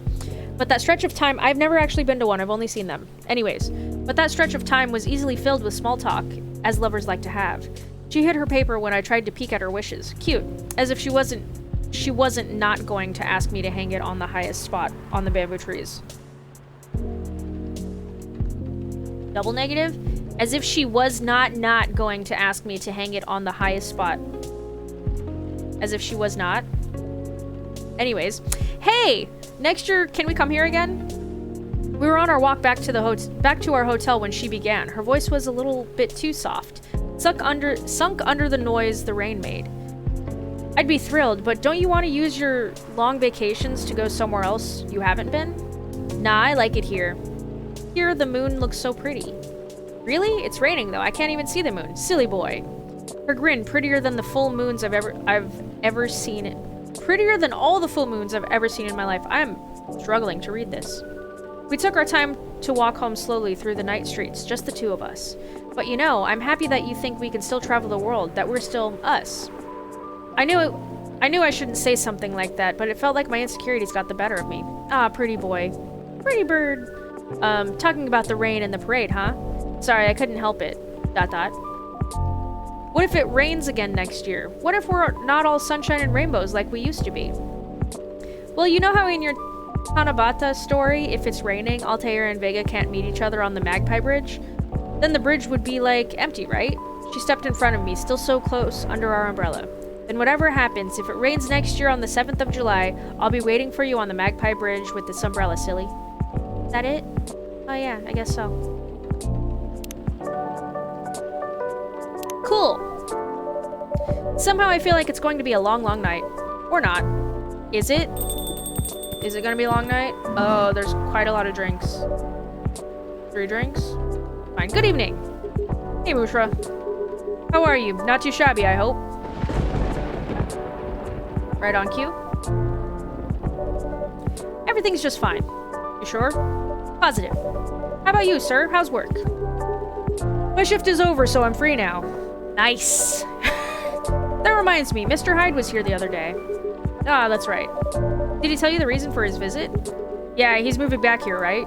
[SPEAKER 1] But that stretch of time, I've never actually been to one, I've only seen them. Anyways, but that stretch of time was easily filled with small talk, as lovers like to have. She hid her paper when I tried to peek at her wishes. Cute. As if she wasn't not going to ask me to hang it on the highest spot on the bamboo trees. Double negative? As if she was not going to ask me to hang it on the highest spot. As if she was not. Anyways. Hey! Next year, can we come here again? We were on our walk back to our hotel when she began. Her voice was a little bit too soft, sunk under the noise the rain made. I'd be thrilled, but don't you want to use your long vacations to go somewhere else you haven't been? Nah, I like it here. Here, the moon looks so pretty. Really? It's raining though. I can't even see the moon. Silly boy. Her grin, prettier than the full moons I've ever seen. Prettier than all the full moons I've ever seen in my life. I'm struggling to read this. We took our time to walk home slowly through the night streets, just the two of us. But you know, I'm happy that you think we can still travel the world, that we're still us. I knew I shouldn't say something like that, but it felt like my insecurities got the better of me. Ah, pretty boy. Pretty bird. Talking about the rain and the parade, huh? Sorry, I couldn't help it. ... What if it rains again next year? What if we're not all sunshine and rainbows like we used to be? Well, you know how in your Tanabata story, if it's raining, Altair and Vega can't meet each other on the Magpie Bridge? Then the bridge would be, like, empty, right? She stepped in front of me, still so close, under our umbrella. Then whatever happens, if it rains next year on the 7th of July, I'll be waiting for you on the Magpie Bridge with this umbrella, silly. Is that it? Oh yeah, I guess so. Cool. Somehow I feel like it's going to be a long, long night. Or not. Is it? Is it going to be a long night? Oh, there's quite a lot of drinks. 3 drinks? Fine. Good evening. Hey, Mushra. How are you? Not too shabby, I hope. Right on cue. Everything's just fine. You sure? Positive. How about you, sir? How's work? My shift is over, so I'm free now. Nice. That reminds me, Mr. Hyde was here the other day. Ah, that's right. Did he tell you the reason for his visit? Yeah, he's moving back here, right?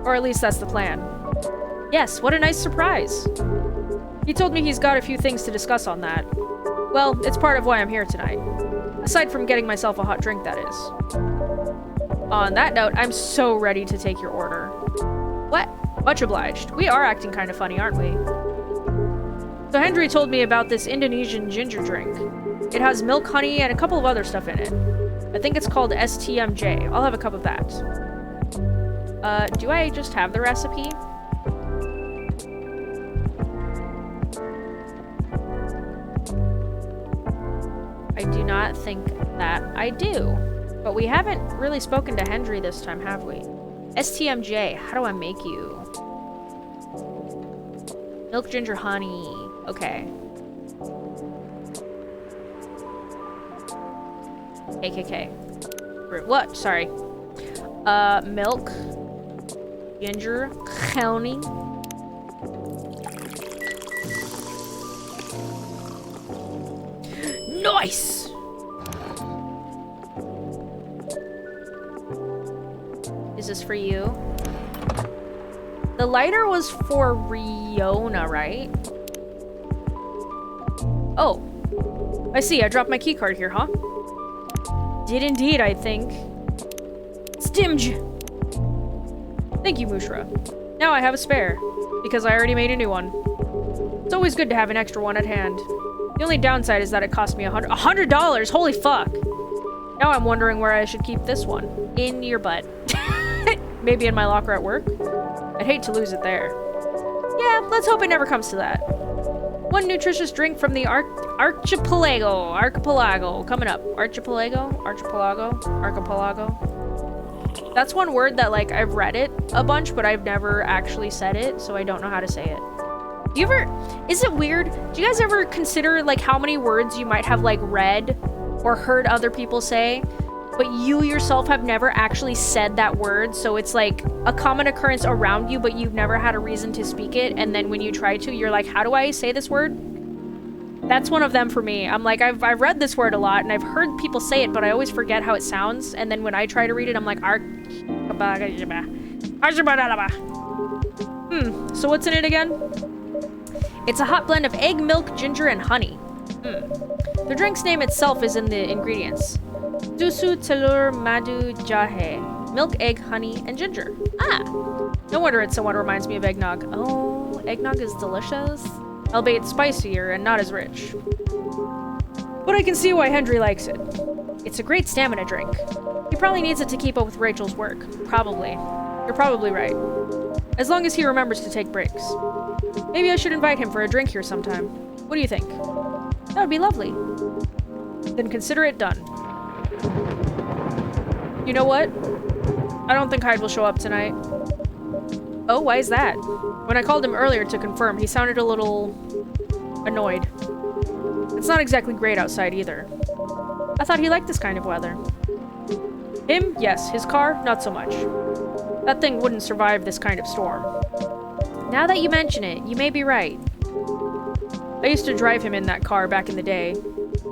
[SPEAKER 1] Or at least that's the plan. Yes, what a nice surprise. He told me he's got a few things to discuss on that. Well, it's part of why I'm here tonight. Aside from getting myself a hot drink, that is. On that note, I'm so ready to take your order. What? Much obliged. We are acting kind of funny, aren't we? So Hendry told me about this Indonesian ginger drink. It has milk, honey, and a couple of other stuff in it. I think it's called STMJ. I'll have a cup of that. Do I just have the recipe? I do not think that I do. But we haven't really spoken to Hendry this time, have we? STMJ, how do I make you? Milk, ginger, honey. Okay. KKK. What? Sorry. Milk. Ginger. Honey. Nice! Is this for you? The lighter was for Riona, right? Oh. I see. I dropped my keycard here, huh? Did indeed, I think. Stimj! Thank you, Mushra. Now I have a spare, because I already made a new one. It's always good to have an extra one at hand. The only downside is that it cost me $100! Holy fuck! Now I'm wondering where I should keep this one. In your butt. Maybe in my locker at work? I'd hate to lose it there. Yeah, let's hope it never comes to that. One nutritious drink from the archipelago. Coming up. Archipelago? That's one word that, like, I've read it a bunch, but I've never actually said it, so I don't know how to say it. Is it weird? Do you guys ever consider, like, how many words you might have, like, read or heard other people say, but you yourself have never actually said that word, so it's, like, a common occurrence around you, but you've never had a reason to speak it, and then when you try to, you're like, how do I say this word? That's one of them for me. I'm like, I've read this word a lot, and I've heard people say it, but I always forget how it sounds, and then when I try to read it, I'm like, so what's in it again? It's a hot blend of egg, milk, ginger, and honey. The drink's name itself is in the ingredients. Dusu telur madu jahe. Milk, egg, honey, and ginger. Ah! No wonder it somewhat reminds me of eggnog. Oh, eggnog is delicious. Albeit spicier and not as rich. But I can see why Hendry likes it. It's a great stamina drink. He probably needs it to keep up with Rachel's work. Probably. You're probably right. As long as he remembers to take breaks. Maybe I should invite him for a drink here sometime. What do you think? That would be lovely. Then consider it done. You know what? I don't think Hyde will show up tonight. Oh, why is that? When I called him earlier to confirm, he sounded a little annoyed. It's not exactly great outside either. I thought he liked this kind of weather. Him, yes. His car, not so much. That thing wouldn't survive this kind of storm. Now that you mention it, you may be right. I used to drive him in that car back in the day.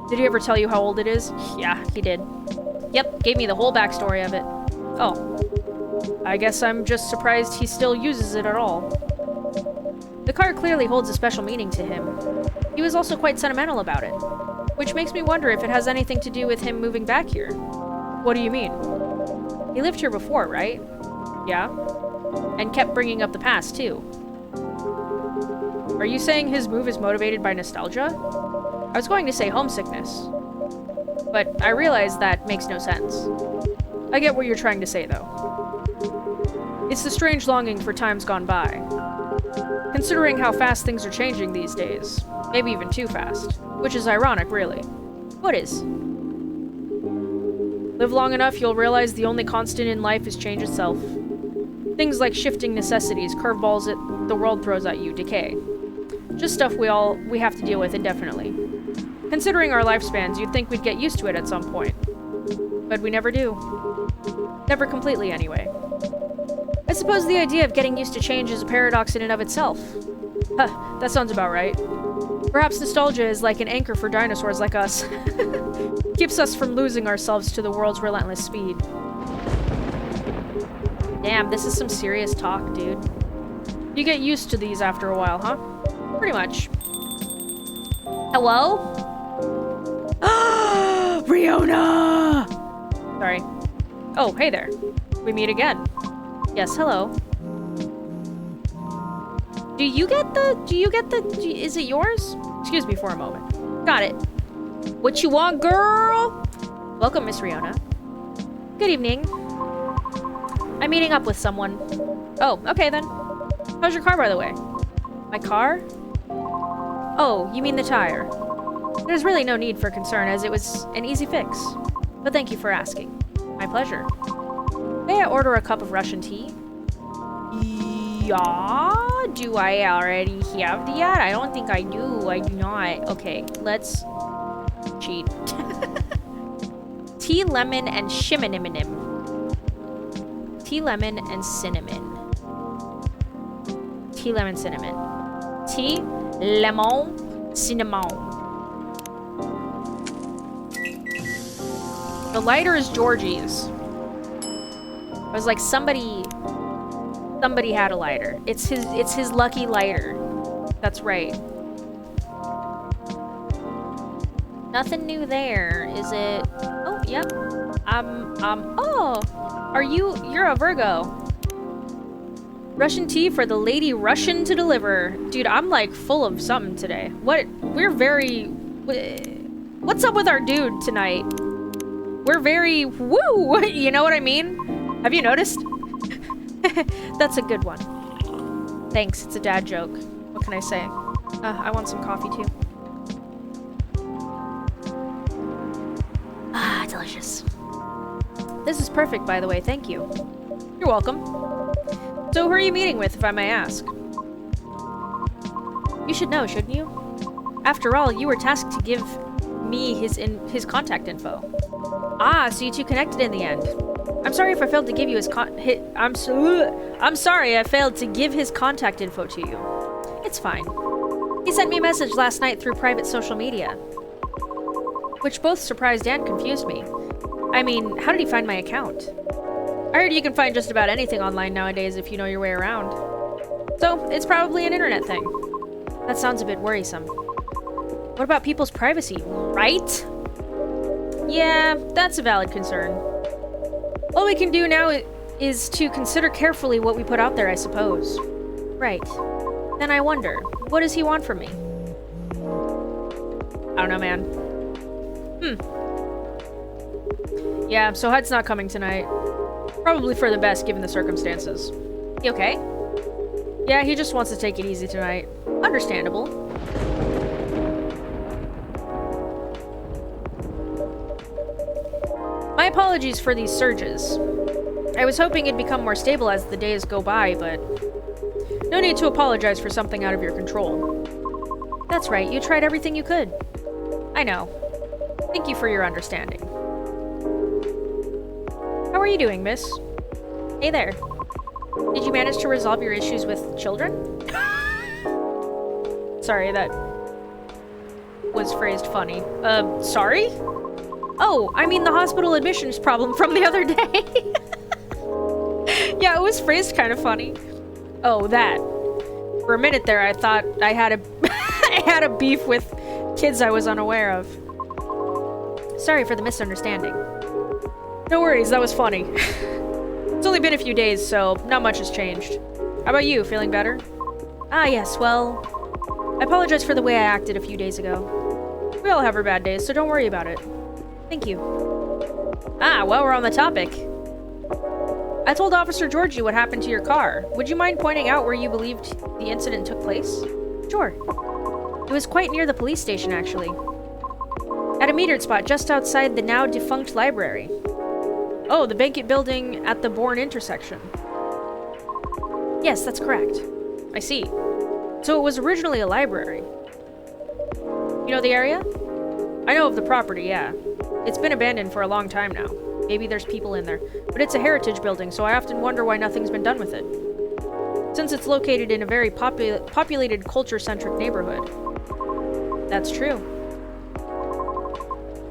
[SPEAKER 1] Did he ever tell you how old it is? Yeah, he did. Yep, gave me the whole backstory of it. Oh. I guess I'm just surprised he still uses it at all. The car clearly holds a special meaning to him. He was also quite sentimental about it. Which makes me wonder if it has anything to do with him moving back here. What do you mean? He lived here before, right? Yeah. And kept bringing up the past, too. Are you saying his move is motivated by nostalgia? I was going to say homesickness. But I realize that makes no sense. I get what you're trying to say, though. It's the strange longing for times gone by. Considering how fast things are changing these days. Maybe even too fast. Which is ironic, really. What is? Live long enough, you'll realize the only constant in life is change itself. Things like shifting necessities, curveballs that the world throws at you, decay. Just stuff we have to deal with indefinitely. Considering our lifespans, you'd think we'd get used to it at some point. But we never do. Never completely, anyway. I suppose the idea of getting used to change is a paradox in and of itself. Huh, that sounds about right. Perhaps nostalgia is like an anchor for dinosaurs like us. Keeps us from losing ourselves to the world's relentless speed. Damn, this is some serious talk, dude. You get used to these after a while, huh? Pretty much. Hello? Riona! Sorry. Oh, hey there. We meet again. Yes, hello. Is it yours? Excuse me for a moment. Got it. What you want, girl? Welcome, Miss Riona. Good evening. I'm meeting up with someone. Oh, okay then. How's your car, by the way? My car? Oh, you mean the tire. There's really no need for concern, as it was an easy fix. But thank you for asking. My pleasure. May I order a cup of Russian tea? Yeah? Do I already have that? I don't think I do. I do not. Okay, let's cheat. Tea, lemon, and shimminiminim. Tea, lemon, and cinnamon. Tea, lemon, cinnamon. Tea, lemon, cinnamon. The lighter is Georgie's. I was like, somebody had a lighter. It's his lucky lighter. That's right. Nothing new there, is it? Oh, yep. Oh, you're a Virgo. Russian tea for the lady Russian to deliver. Dude, I'm like full of something today. We're very... What's up with our dude tonight? We're very woo! You know what I mean? Have you noticed? That's a good one. Thanks, it's a dad joke. What can I say? I want some coffee too. Ah, delicious. This is perfect, by the way, thank you. You're welcome. So who are you meeting with, if I may ask? You should know, shouldn't you? After all, you were tasked to give me his contact info. Ah, so you two connected in the end. I'm sorry if I failed to give you I'm sorry I failed to give his contact info to you. It's fine. He sent me a message last night through private social media, which both surprised and confused me. I mean, how did he find my account? I heard you can find just about anything online nowadays if you know your way around. So, it's probably an internet thing. That sounds a bit worrisome. What about people's privacy, right? Yeah, that's a valid concern. All we can do now is to consider carefully what we put out there, I suppose. Right. Then I wonder, what does he want from me? I don't know, man. Yeah, so Hud's not coming tonight. Probably for the best, given the circumstances. He okay? Yeah, he just wants to take it easy tonight. Understandable. My apologies for these surges. I was hoping it'd become more stable as the days go by, but... No need to apologize for something out of your control. That's right, you tried everything you could. I know. Thank you for your understanding. How are you doing, miss? Hey there. Did you manage to resolve your issues with children? Sorry, that was phrased funny. Sorry? Oh, I mean the hospital admissions problem from the other day. Yeah, it was phrased kind of funny. Oh, that. For a minute there, I thought I had a I had a beef with kids I was unaware of. Sorry for the misunderstanding. No worries, that was funny. It's only been a few days, so not much has changed. How about you, feeling better? Ah, yes, well... I apologize for the way I acted a few days ago. We all have our bad days, so don't worry about it. Thank you. Ah, well, we're on the topic. I told Officer Georgie what happened to your car. Would you mind pointing out where you believed the incident took place? Sure. It was quite near the police station, actually. At a metered spot just outside the now-defunct library. Oh, the vacant building at the Bourne intersection. Yes, that's correct. I see. So it was originally a library. You know the area? I know of the property, yeah. It's been abandoned for a long time now. Maybe there's people in there. But it's a heritage building, so I often wonder why nothing's been done with it. Since it's located in a very populated, culture-centric neighborhood. That's true.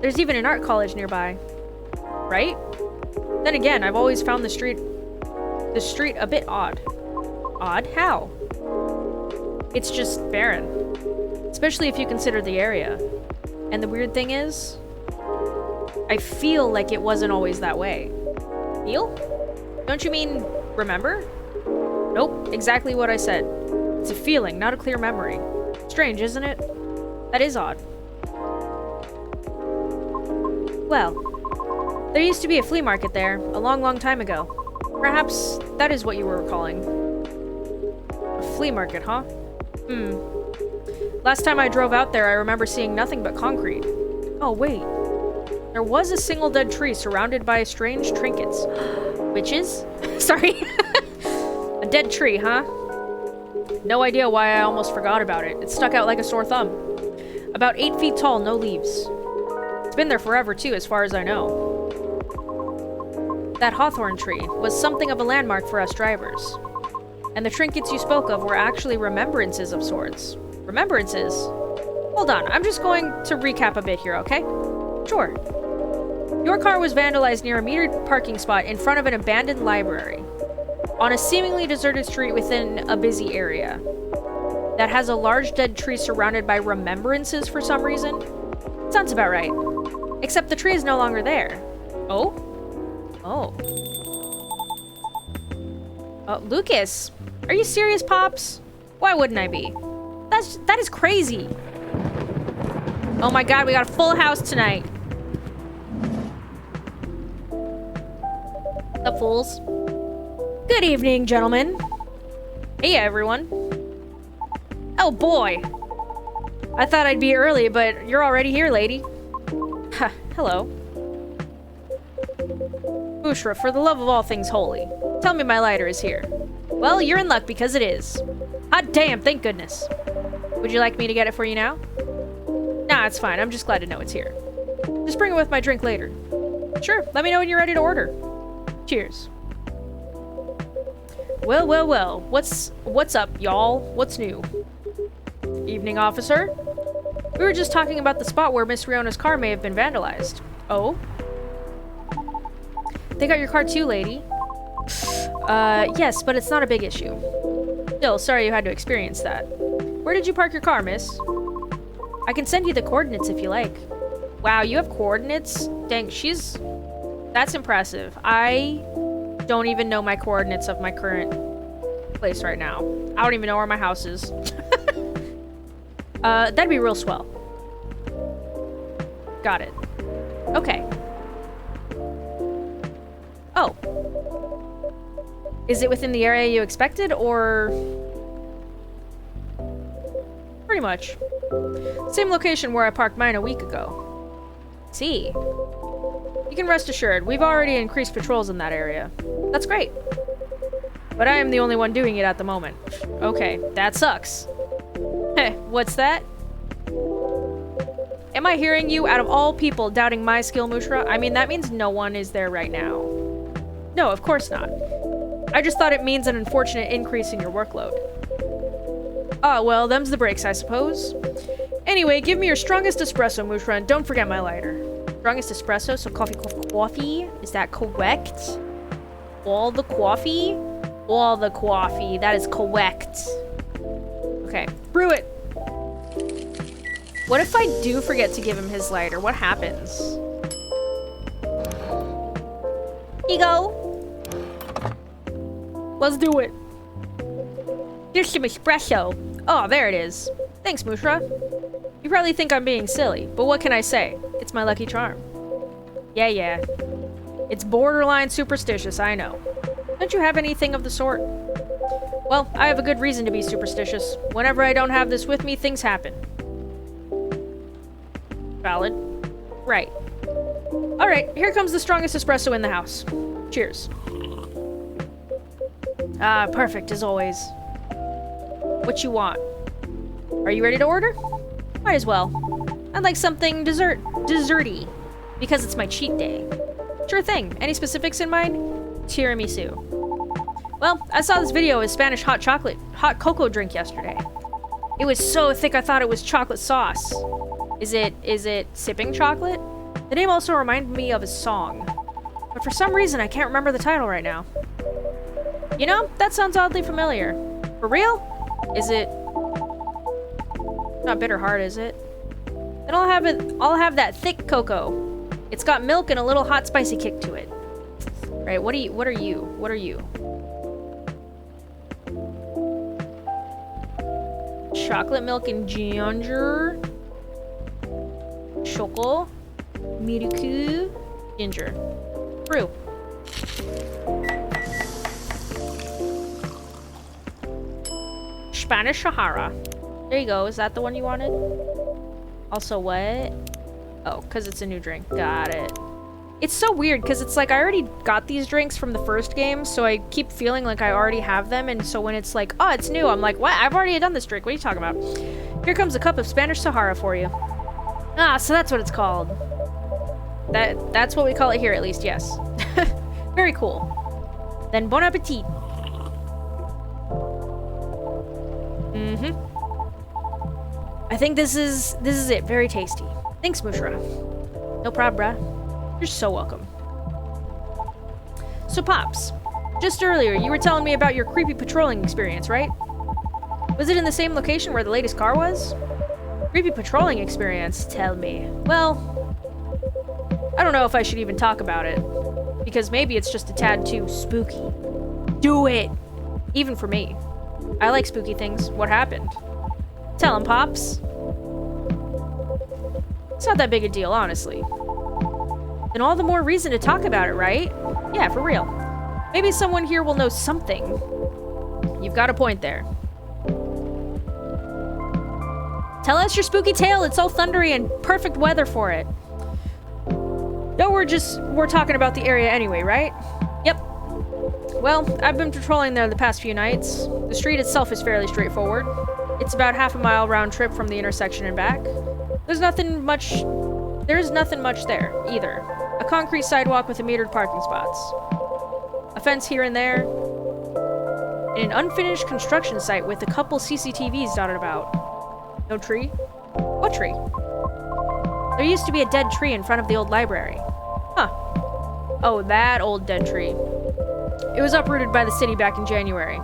[SPEAKER 1] There's even an art college nearby. Right? Then again, I've always found the street a bit odd. Odd? How? It's just barren. Especially if you consider the area. And the weird thing is, I feel like it wasn't always that way. Feel? Don't you mean remember? Nope, exactly what I said. It's a feeling, not a clear memory. Strange, isn't it? That is odd. Well, there used to be a flea market there, a long, long time ago. Perhaps that is what you were recalling. A flea market, huh? Last time I drove out there, I remember seeing nothing but concrete. Oh, wait. There was a single dead tree surrounded by strange trinkets. Witches? Sorry. A dead tree, huh? No idea why I almost forgot about it. It stuck out like a sore thumb. About 8 feet tall, no leaves. It's been there forever, too, as far as I know. That hawthorn tree was something of a landmark for us drivers. And the trinkets you spoke of were actually remembrances of sorts. Remembrances? Hold on, I'm just going to recap a bit here, okay? Sure. Your car was vandalized near a metered parking spot in front of an abandoned library. On a seemingly deserted street within a busy area. That has a large dead tree surrounded by remembrances for some reason? Sounds about right. Except the tree is no longer there. Oh? Oh. Oh, Lucas. Are you serious, Pops? Why wouldn't I be? That is crazy. Oh my god, we got a full house tonight. What's up, fools? Good evening, gentlemen. Hey, everyone. Oh boy. I thought I'd be early, but you're already here, lady. Ha, hello. Bushra, for the love of all things holy, tell me my lighter is here. Well, you're in luck because it is. Hot damn, thank goodness. Would you like me to get it for you now? Nah, it's fine. I'm just glad to know it's here. Just bring it with my drink later. Sure, let me know when you're ready to order. Cheers. Well, well, well. What's up, y'all? What's new? Evening, officer. We were just talking about the spot where Miss Riona's car may have been vandalized. Oh? They got your car too, lady. Yes, but it's not a big issue. Still, sorry you had to experience that. Where did you park your car, miss? I can send you the coordinates if you like. Wow, you have coordinates? Dang, that's impressive. I don't even know my coordinates of my current place right now. I don't even know where my house is. That'd be real swell. Got it. Okay. Oh. Is it within the area you expected, or... Pretty much. Same location where I parked mine a week ago. See. You can rest assured, we've already increased patrols in that area. That's great. But I am the only one doing it at the moment. Okay, that sucks. Heh, what's that? Am I hearing you, out of all people, doubting my skill, Mushra? I mean, that means no one is there right now. No, of course not. I just thought it means an unfortunate increase in your workload. Ah, well, them's the breaks, I suppose. Anyway, give me your strongest espresso, Mushra, and don't forget my lighter. Strongest espresso, so coffee. Is that correct? All the coffee? All the coffee. That is correct. Okay, brew it. What if I do forget to give him his lighter? What happens? Here you go. Let's do it. Here's some espresso. Oh, there it is. Thanks, Mushra. You probably think I'm being silly, but what can I say? It's my lucky charm. Yeah. It's borderline superstitious, I know. Don't you have anything of the sort? Well, I have a good reason to be superstitious. Whenever I don't have this with me, things happen. Valid. Right. Alright, here comes the strongest espresso in the house. Cheers. Ah, perfect, as always. What you want? Are you ready to order? Might as well. I'd like something desserty, because it's my cheat day. Sure thing. Any specifics in mind? Tiramisu. Well, I saw this video of Spanish hot cocoa drink yesterday. It was so thick I thought it was chocolate sauce. Is it sipping chocolate? The name also reminded me of a song. But for some reason, I can't remember the title right now. You know, that sounds oddly familiar. For real? Is it... Not bitter hard, is it? Then I'll have that thick cocoa. It's got milk and a little hot spicy kick to it. Right, what are you? Chocolate milk and ginger. Choco. Miruku. Ginger. Brew. Spanish Sahara. There you go. Is that the one you wanted? Also, what? Oh, because it's a new drink. Got it. It's so weird because it's like I already got these drinks from the first game, so I keep feeling like I already have them, and so when it's like, oh, it's new, I'm like, what? I've already done this drink. What are you talking about? Here comes a cup of Spanish Sahara for you. Ah, so that's what it's called. That's what we call it here, at least, yes. Very cool. Then bon appetit. I think this is it. Very tasty. Thanks, Mushra. No problem, bruh. You're so welcome. So, Pops, just earlier you were telling me about your creepy patrolling experience, right? Was it in the same location where the latest car was? Creepy patrolling experience, tell me. Well, I don't know if I should even talk about it, because maybe it's just a tad too spooky. Do it! Even for me. I like spooky things. What happened? Tell him, Pops. It's not that big a deal, honestly. Then all the more reason to talk about it, right? Yeah, for real. Maybe someone here will know something. You've got a point there. Tell us your spooky tale. It's all thundery and perfect weather for it. No, we're talking about the area anyway, right? Yep. Well, I've been patrolling there the past few nights. The street itself is fairly straightforward. It's about half a mile round trip from the intersection and back. There's nothing much there, either. A concrete sidewalk with metered parking spots. A fence here and there. And an unfinished construction site with a couple CCTVs dotted about. No tree? What tree? There used to be a dead tree in front of the old library. Huh. Oh, that old dead tree. It was uprooted by the city back in January.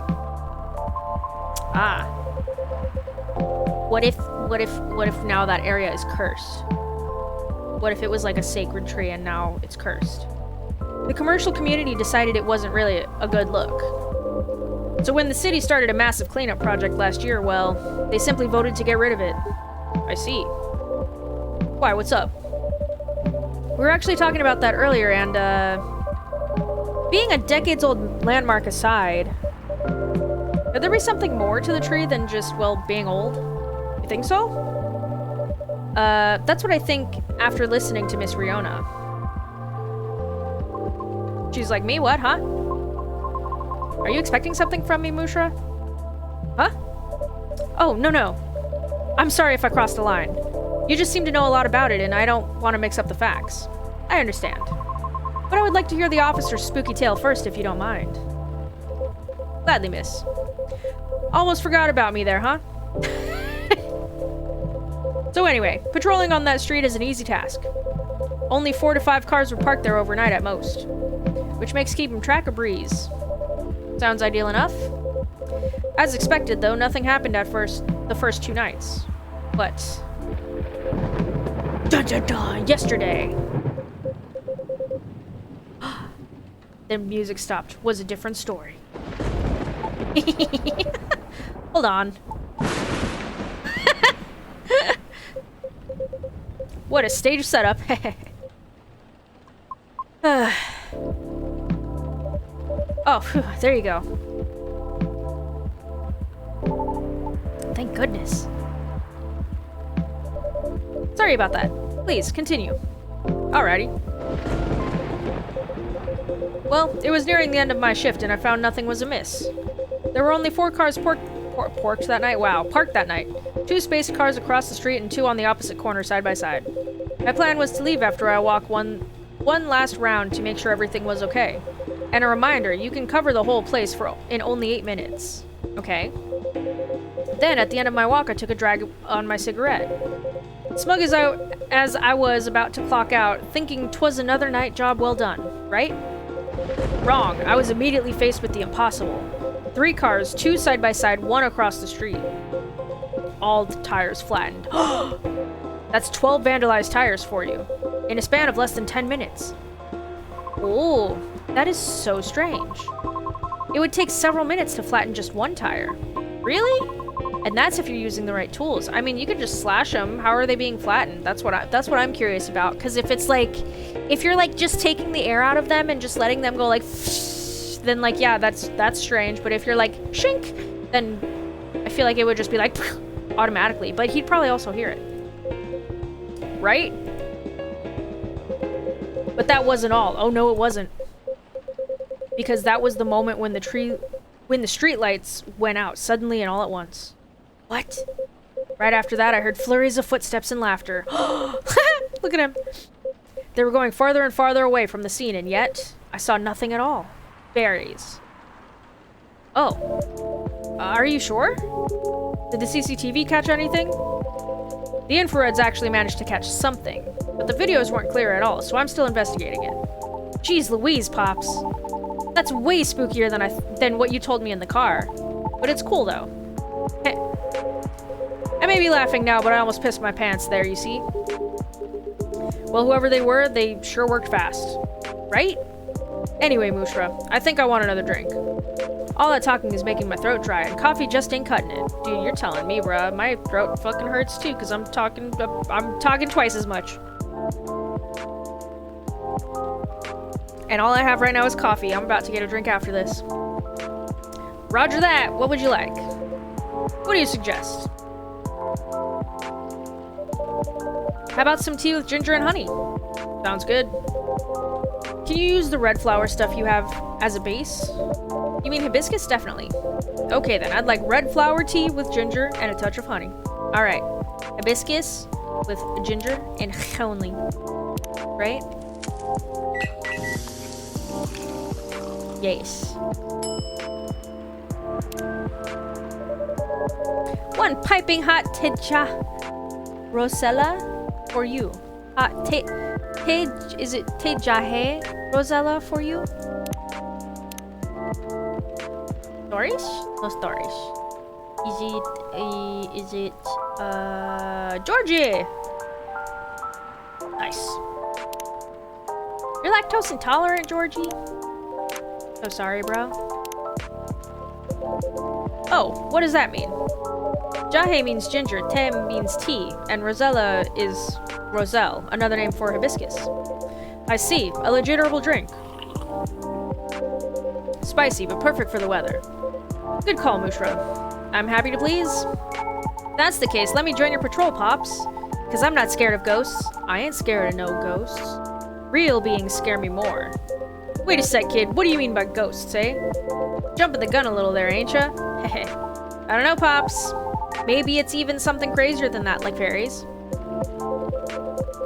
[SPEAKER 1] Ah. What if now that area is cursed? What if it was like a sacred tree and now it's cursed? The commercial community decided it wasn't really a good look. So when the city started a massive cleanup project last year, well, they simply voted to get rid of it. I see. Why, what's up? We were actually talking about that earlier, and, being a decades-old landmark aside, could there be something more to the tree than just, well, being old? You think so? That's what I think after listening to Miss Riona. She's like, me? What, huh? Are you expecting something from me, Mushra? Huh? Oh, no. I'm sorry if I crossed the line. You just seem to know a lot about it, and I don't want to mix up the facts. I understand. But I would like to hear the officer's spooky tale first, if you don't mind. Gladly, miss. Almost forgot about me there, huh? So anyway, patrolling on that street is an easy task. Only 4 to 5 cars were parked there overnight at most, which makes keeping track a breeze. Sounds ideal enough? As expected, though, nothing happened at the first 2 nights. But... dun dun dun! Yesterday! Then music stopped. Was a different story. Hold on. What a stage setup. Oh, phew, there you go. Thank goodness. Sorry about that. Please, continue. Alrighty. Well, it was nearing the end of my shift and I found nothing was amiss. There were only 4 cars parked that night. Wow, parked that night. 2 spaced cars across the street and 2 on the opposite corner side by side. My plan was to leave after I walk one last round to make sure everything was okay. And a reminder, you can cover the whole place in only 8 minutes. Okay. Then, at the end of my walk, I took a drag on my cigarette. Smug as I was about to clock out, thinking 'twas another night job well done, right? Wrong. I was immediately faced with the impossible. 3 cars, 2 side by side, 1 across the street. All the tires flattened. That's 12 vandalized tires for you, in a span of less than 10 minutes. Oh, that is so strange. It would take several minutes to flatten just 1 tire. Really? And that's if you're using the right tools. I mean, you could just slash them. How are they being flattened? That's what I'm curious about. Because if it's like, if you're like just taking the air out of them and just letting them go like, then like, yeah, that's strange. But if you're like, shink, then I feel like it would just be like automatically. But he'd probably also hear it, right? But that wasn't all. Oh no, it wasn't. Because that was the moment when the street lights went out suddenly and all at once. What? Right after that, I heard flurries of footsteps and laughter. Look at him. They were going farther and farther away from the scene, and yet I saw nothing at all. Berries. Oh. Are you sure? Did the CCTV catch anything? The infrareds actually managed to catch something, but the videos weren't clear at all, so I'm still investigating it. Jeez Louise, Pops. That's way spookier than what you told me in the car. But it's cool, though. Heh. I may be laughing now, but I almost pissed my pants there, you see? Well, whoever they were, they sure worked fast. Right? Anyway, Mushra, I think I want another drink. All that talking is making my throat dry, and coffee just ain't cutting it. Dude, you're telling me, bruh. My throat fucking hurts too, because I'm talking twice as much. And all I have right now is coffee. I'm about to get a drink after this. Roger that. What would you like? What do you suggest? How about some tea with ginger and honey? Sounds good. Can you use the red flower stuff you have as a base? You mean hibiscus? Definitely. Okay then, I'd like red flower tea with ginger and a touch of honey. Alright. Hibiscus with ginger and honey. Right? Yes. One piping hot teja rosella for you. Is it tejahe rosella for you? Storish? No storish. Is it Georgie? Nice. You're lactose intolerant, Georgie? So sorry, bro. Oh, what does that mean? Jahe means ginger, te means tea, and rosella is roselle, another name for hibiscus. I see. A legit herbal drink. Spicy, but perfect for the weather. Good call, Mushra. I'm happy to please. If that's the case, let me join your patrol, Pops. Because I'm not scared of ghosts. I ain't scared of no ghosts. Real beings scare me more. Wait a sec, kid. What do you mean by ghosts, eh? Jumping the gun a little there, ain't ya? Heh. I don't know, Pops. Maybe it's even something crazier than that, like fairies.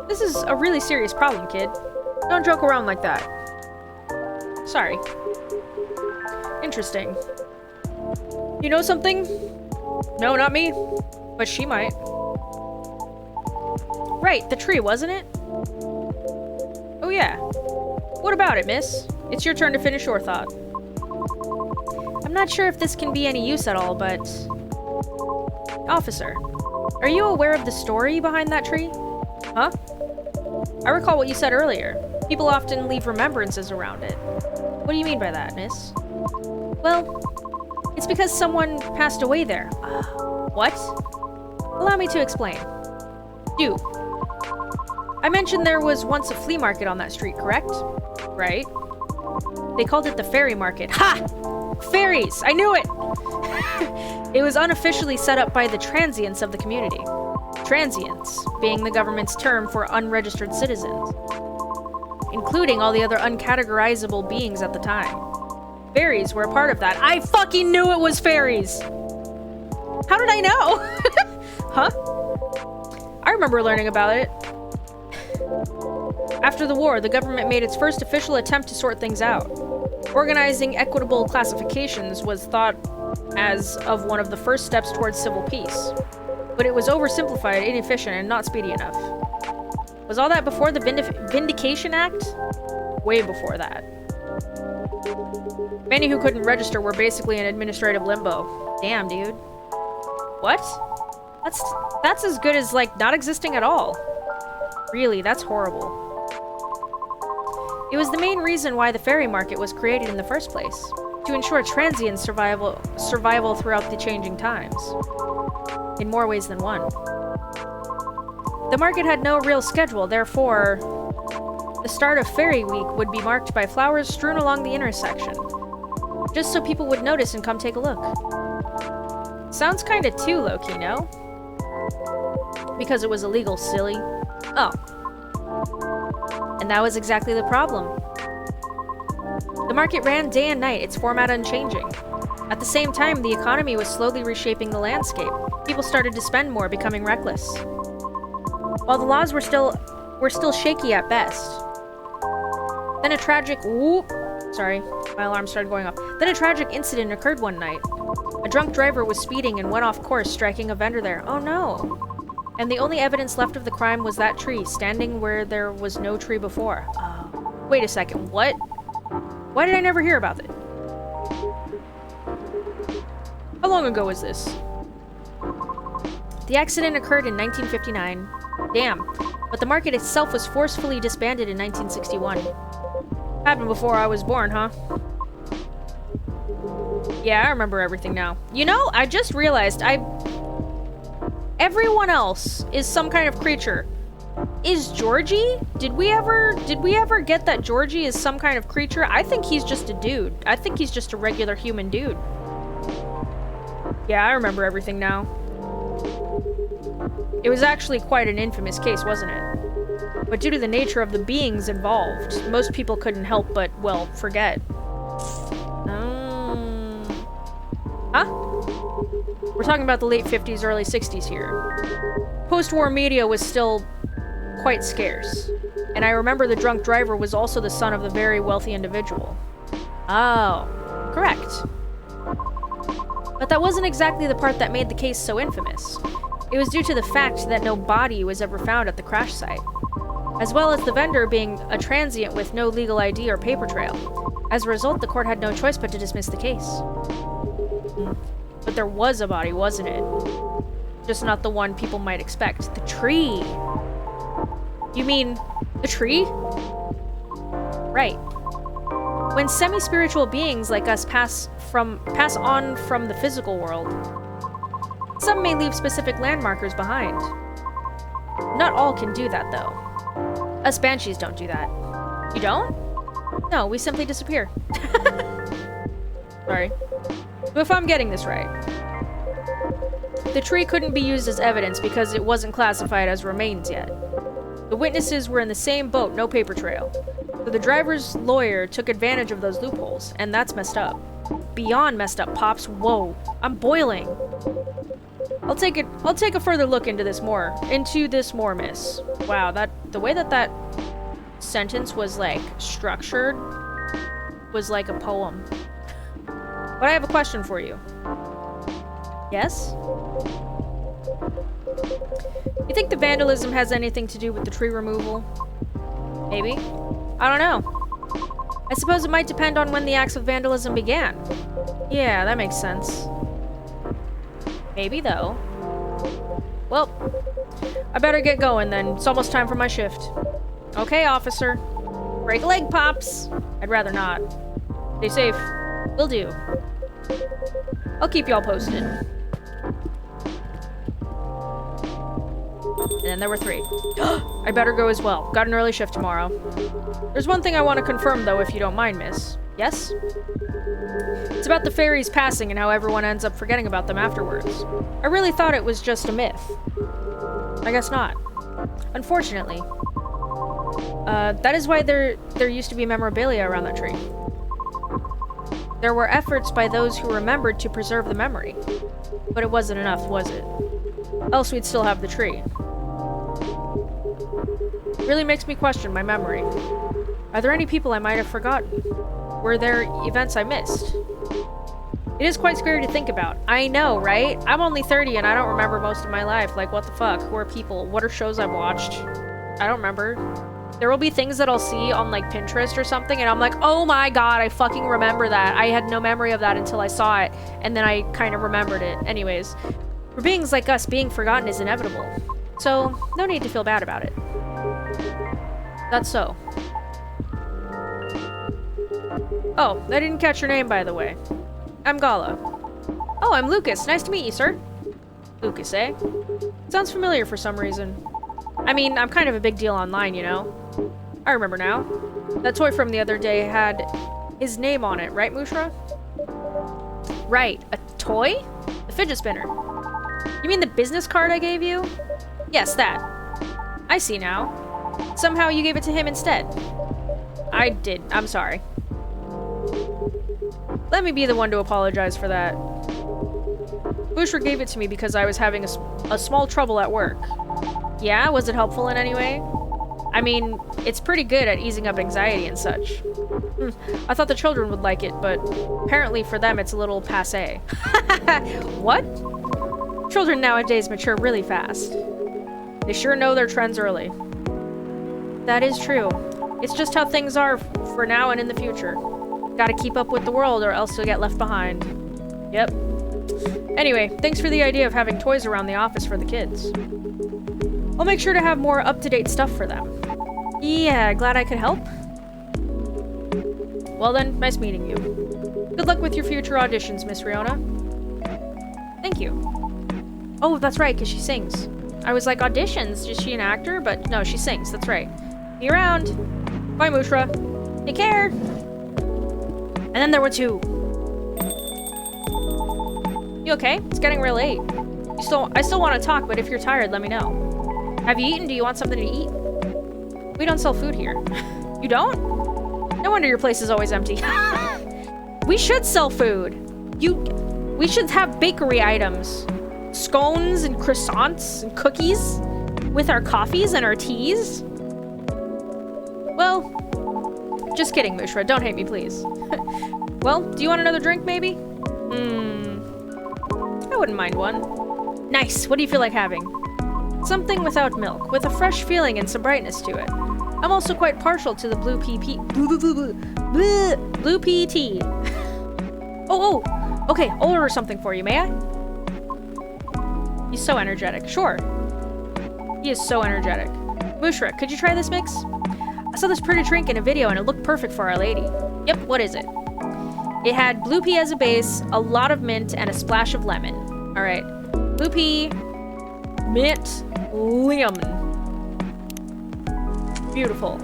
[SPEAKER 1] This is a really serious problem, kid. Don't joke around like that. Sorry. Interesting. You know something? No, not me. But she might. Right, the tree, wasn't it? Oh yeah. What about it, miss? It's your turn to finish your thought. I'm not sure if this can be any use at all, but... Officer, are you aware of the story behind that tree? Huh? I recall what you said earlier. People often leave remembrances around it. What do you mean by that, miss? Well, it's because someone passed away there. What? Allow me to explain. Do. I mentioned there was once a flea market on that street, correct? Right. They called it the fairy market. Ha! Fairies! I knew it! It was unofficially set up by the transients of the community. Transients being the government's term for unregistered citizens, including all the other uncategorizable beings at the time. Fairies were a part of that. I fucking knew it was fairies! How did I know? Huh? I remember learning about it. After the war, the government made its first official attempt to sort things out. Organizing equitable classifications was thought as of one of the first steps towards civil peace. But it was oversimplified, inefficient, and not speedy enough. Was all that before the Vindication Act? Way before that. Many who couldn't register were basically in administrative limbo. Damn, dude. What? That's as good as, like, not existing at all. Really, that's horrible. It was the main reason why the fairy market was created in the first place, to ensure transient survival throughout the changing times. In more ways than one. The market had no real schedule, therefore, the start of Fairy Week would be marked by flowers strewn along the intersection, just so people would notice and come take a look. Sounds kinda too low-key, no? Because it was illegal, silly. Oh. And that was exactly the problem. The market ran day and night, its format unchanging. At the same time, the economy was slowly reshaping the landscape. People started to spend more, becoming reckless. While the laws were still shaky at best. Then a tragic... Whoop! Sorry, my alarm started going off. Then a tragic incident occurred one night. A drunk driver was speeding and went off course, striking a vendor there. Oh no! And the only evidence left of the crime was that tree, standing where there was no tree before. Wait a second, what? Why did I never hear about it? How long ago was this? The accident occurred in 1959. Damn. But the market itself was forcefully disbanded in 1961. Happened before I was born, huh? Yeah, I remember everything now. You know, I just realized everyone else is some kind of creature. Is Georgie? Did we ever get that Georgie is some kind of creature? I think he's just a dude. I think he's just a regular human dude. Yeah, I remember everything now. It was actually quite an infamous case, wasn't it? But due to the nature of the beings involved, most people couldn't help but, well, forget. Huh? We're talking about the late 50s, early 60s here. Post-war media was still quite scarce, and I remember the drunk driver was also the son of the very wealthy individual. Oh, correct. But that wasn't exactly the part that made the case so infamous. It was due to the fact that no body was ever found at the crash site, as well as the vendor being a transient with no legal ID or paper trail. As a result, the court had no choice but to dismiss the case. But there was a body, wasn't it? Just not the one people might expect. The tree! You mean the tree? Right. When semi-spiritual beings like us pass on from the physical world, some may leave specific landmarkers behind. Not all can do that, though. Us banshees don't do that. You don't? No, we simply disappear. Sorry. But if I'm getting this right, the tree couldn't be used as evidence because it wasn't classified as remains yet. The witnesses were in the same boat, no paper trail. So the driver's lawyer took advantage of those loopholes, and that's messed up. Beyond messed up, Pops. Whoa. I'm boiling. I'll take a further look into this more, miss. Wow, the way that sentence was, like, structured was like a poem. But I have a question for you. Yes? You think the vandalism has anything to do with the tree removal? Maybe? I don't know. I suppose it might depend on when the acts of vandalism began. Yeah, that makes sense. Maybe, though. Well, I better get going then. It's almost time for my shift. Okay, officer. Break a leg, Pops. I'd rather not. Stay safe. Will do. I'll keep y'all posted. And then there were 3. I better go as well. Got an early shift tomorrow. There's one thing I want to confirm, though, if you don't mind, miss. Yes? It's about the fairies passing and how everyone ends up forgetting about them afterwards. I really thought it was just a myth. I guess not. Unfortunately. That is why there used to be memorabilia around that tree. There were efforts by those who remembered to preserve the memory. But it wasn't enough, was it? Else we'd still have the tree. Really makes me question my memory. Are there any people I might have forgotten? Were there events I missed? It is quite scary to think about. I know, right? I'm only 30 and I don't remember most of my life. Like, what the fuck? Who are people? What are shows I've watched? I don't remember. There will be things that I'll see on, like, Pinterest or something, and I'm like, oh my god, I fucking remember that. I had no memory of that until I saw it, and then I kind of remembered it. Anyways, for beings like us, being forgotten is inevitable. So, no need to feel bad about it. That's so. Oh, I didn't catch your name, by the way. I'm Gala. Oh, I'm Lucas. Nice to meet you, sir. Lucas, eh? Sounds familiar for some reason. I mean, I'm kind of a big deal online, you know? I remember now. That toy from the other day had his name on it, right, Mushra? Right. A toy? The fidget spinner. You mean the business card I gave you? Yes, that. I see now. Somehow you gave it to him instead. I did. I'm sorry. Let me be the one to apologize for that. Bushra gave it to me because I was having a small trouble at work. Yeah? Was it helpful in any way? I mean, it's pretty good at easing up anxiety and such. I thought the children would like it, but apparently for them it's a little passé. What? Children nowadays mature really fast. They sure know their trends early. That is true. It's just how things are for now and in the future. Gotta keep up with the world or else you'll get left behind. Yep. Anyway, thanks for the idea of having toys around the office for the kids. I'll make sure to have more up-to-date stuff for them. Yeah, glad I could help. Well then, nice meeting you. Good luck with your future auditions, Miss Riona. Thank you. Oh, that's right, because she sings. I was like, auditions? Is she an actor? But no, she sings. That's right. See you around. Bye, Mushra. Take care. And then there were two. You okay? It's getting real late. I still want to talk, but if you're tired, let me know. Have you eaten? Do you want something to eat? We don't sell food here. You don't? No wonder your place is always empty. We should sell food. We should have bakery items. Scones and croissants and cookies with our coffees and our teas. Well, just kidding, Mushra. Don't hate me, please. Well, do you want another drink, maybe? I wouldn't mind one. Nice. What do you feel like having? Something without milk, with a fresh feeling and some brightness to it. I'm also quite partial to the blue pea tea. Oh, okay, I'll order something for you, may I? He's so energetic. Sure. He is so energetic. Mushra, could you try this mix? I saw this pretty drink in a video and it looked perfect for Our Lady. Yep, what is it? It had blue pea as a base, a lot of mint, and a splash of lemon. Alright. Blue pea, mint, lemon. Beautiful.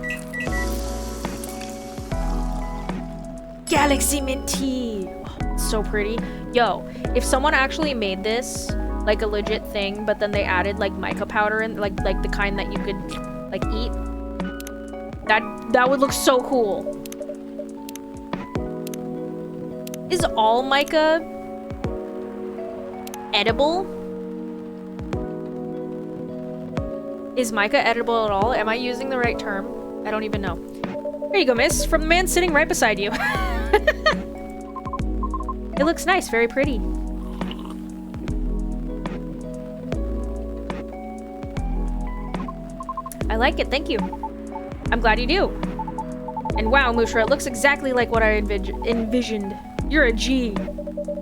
[SPEAKER 1] Galaxy mint tea. Oh, it's so pretty. Yo, if someone actually made this like a legit thing, but then they added like mica powder and like the kind that you could like eat, that would look so cool. Is all mica edible? Is mica edible at all? Am I using the right term? I don't even know. Here you go, miss. From the man sitting right beside you. It looks nice. Very pretty. I like it. Thank you. I'm glad you do. And wow, Mushra, it looks exactly like what I envisioned. You're a G.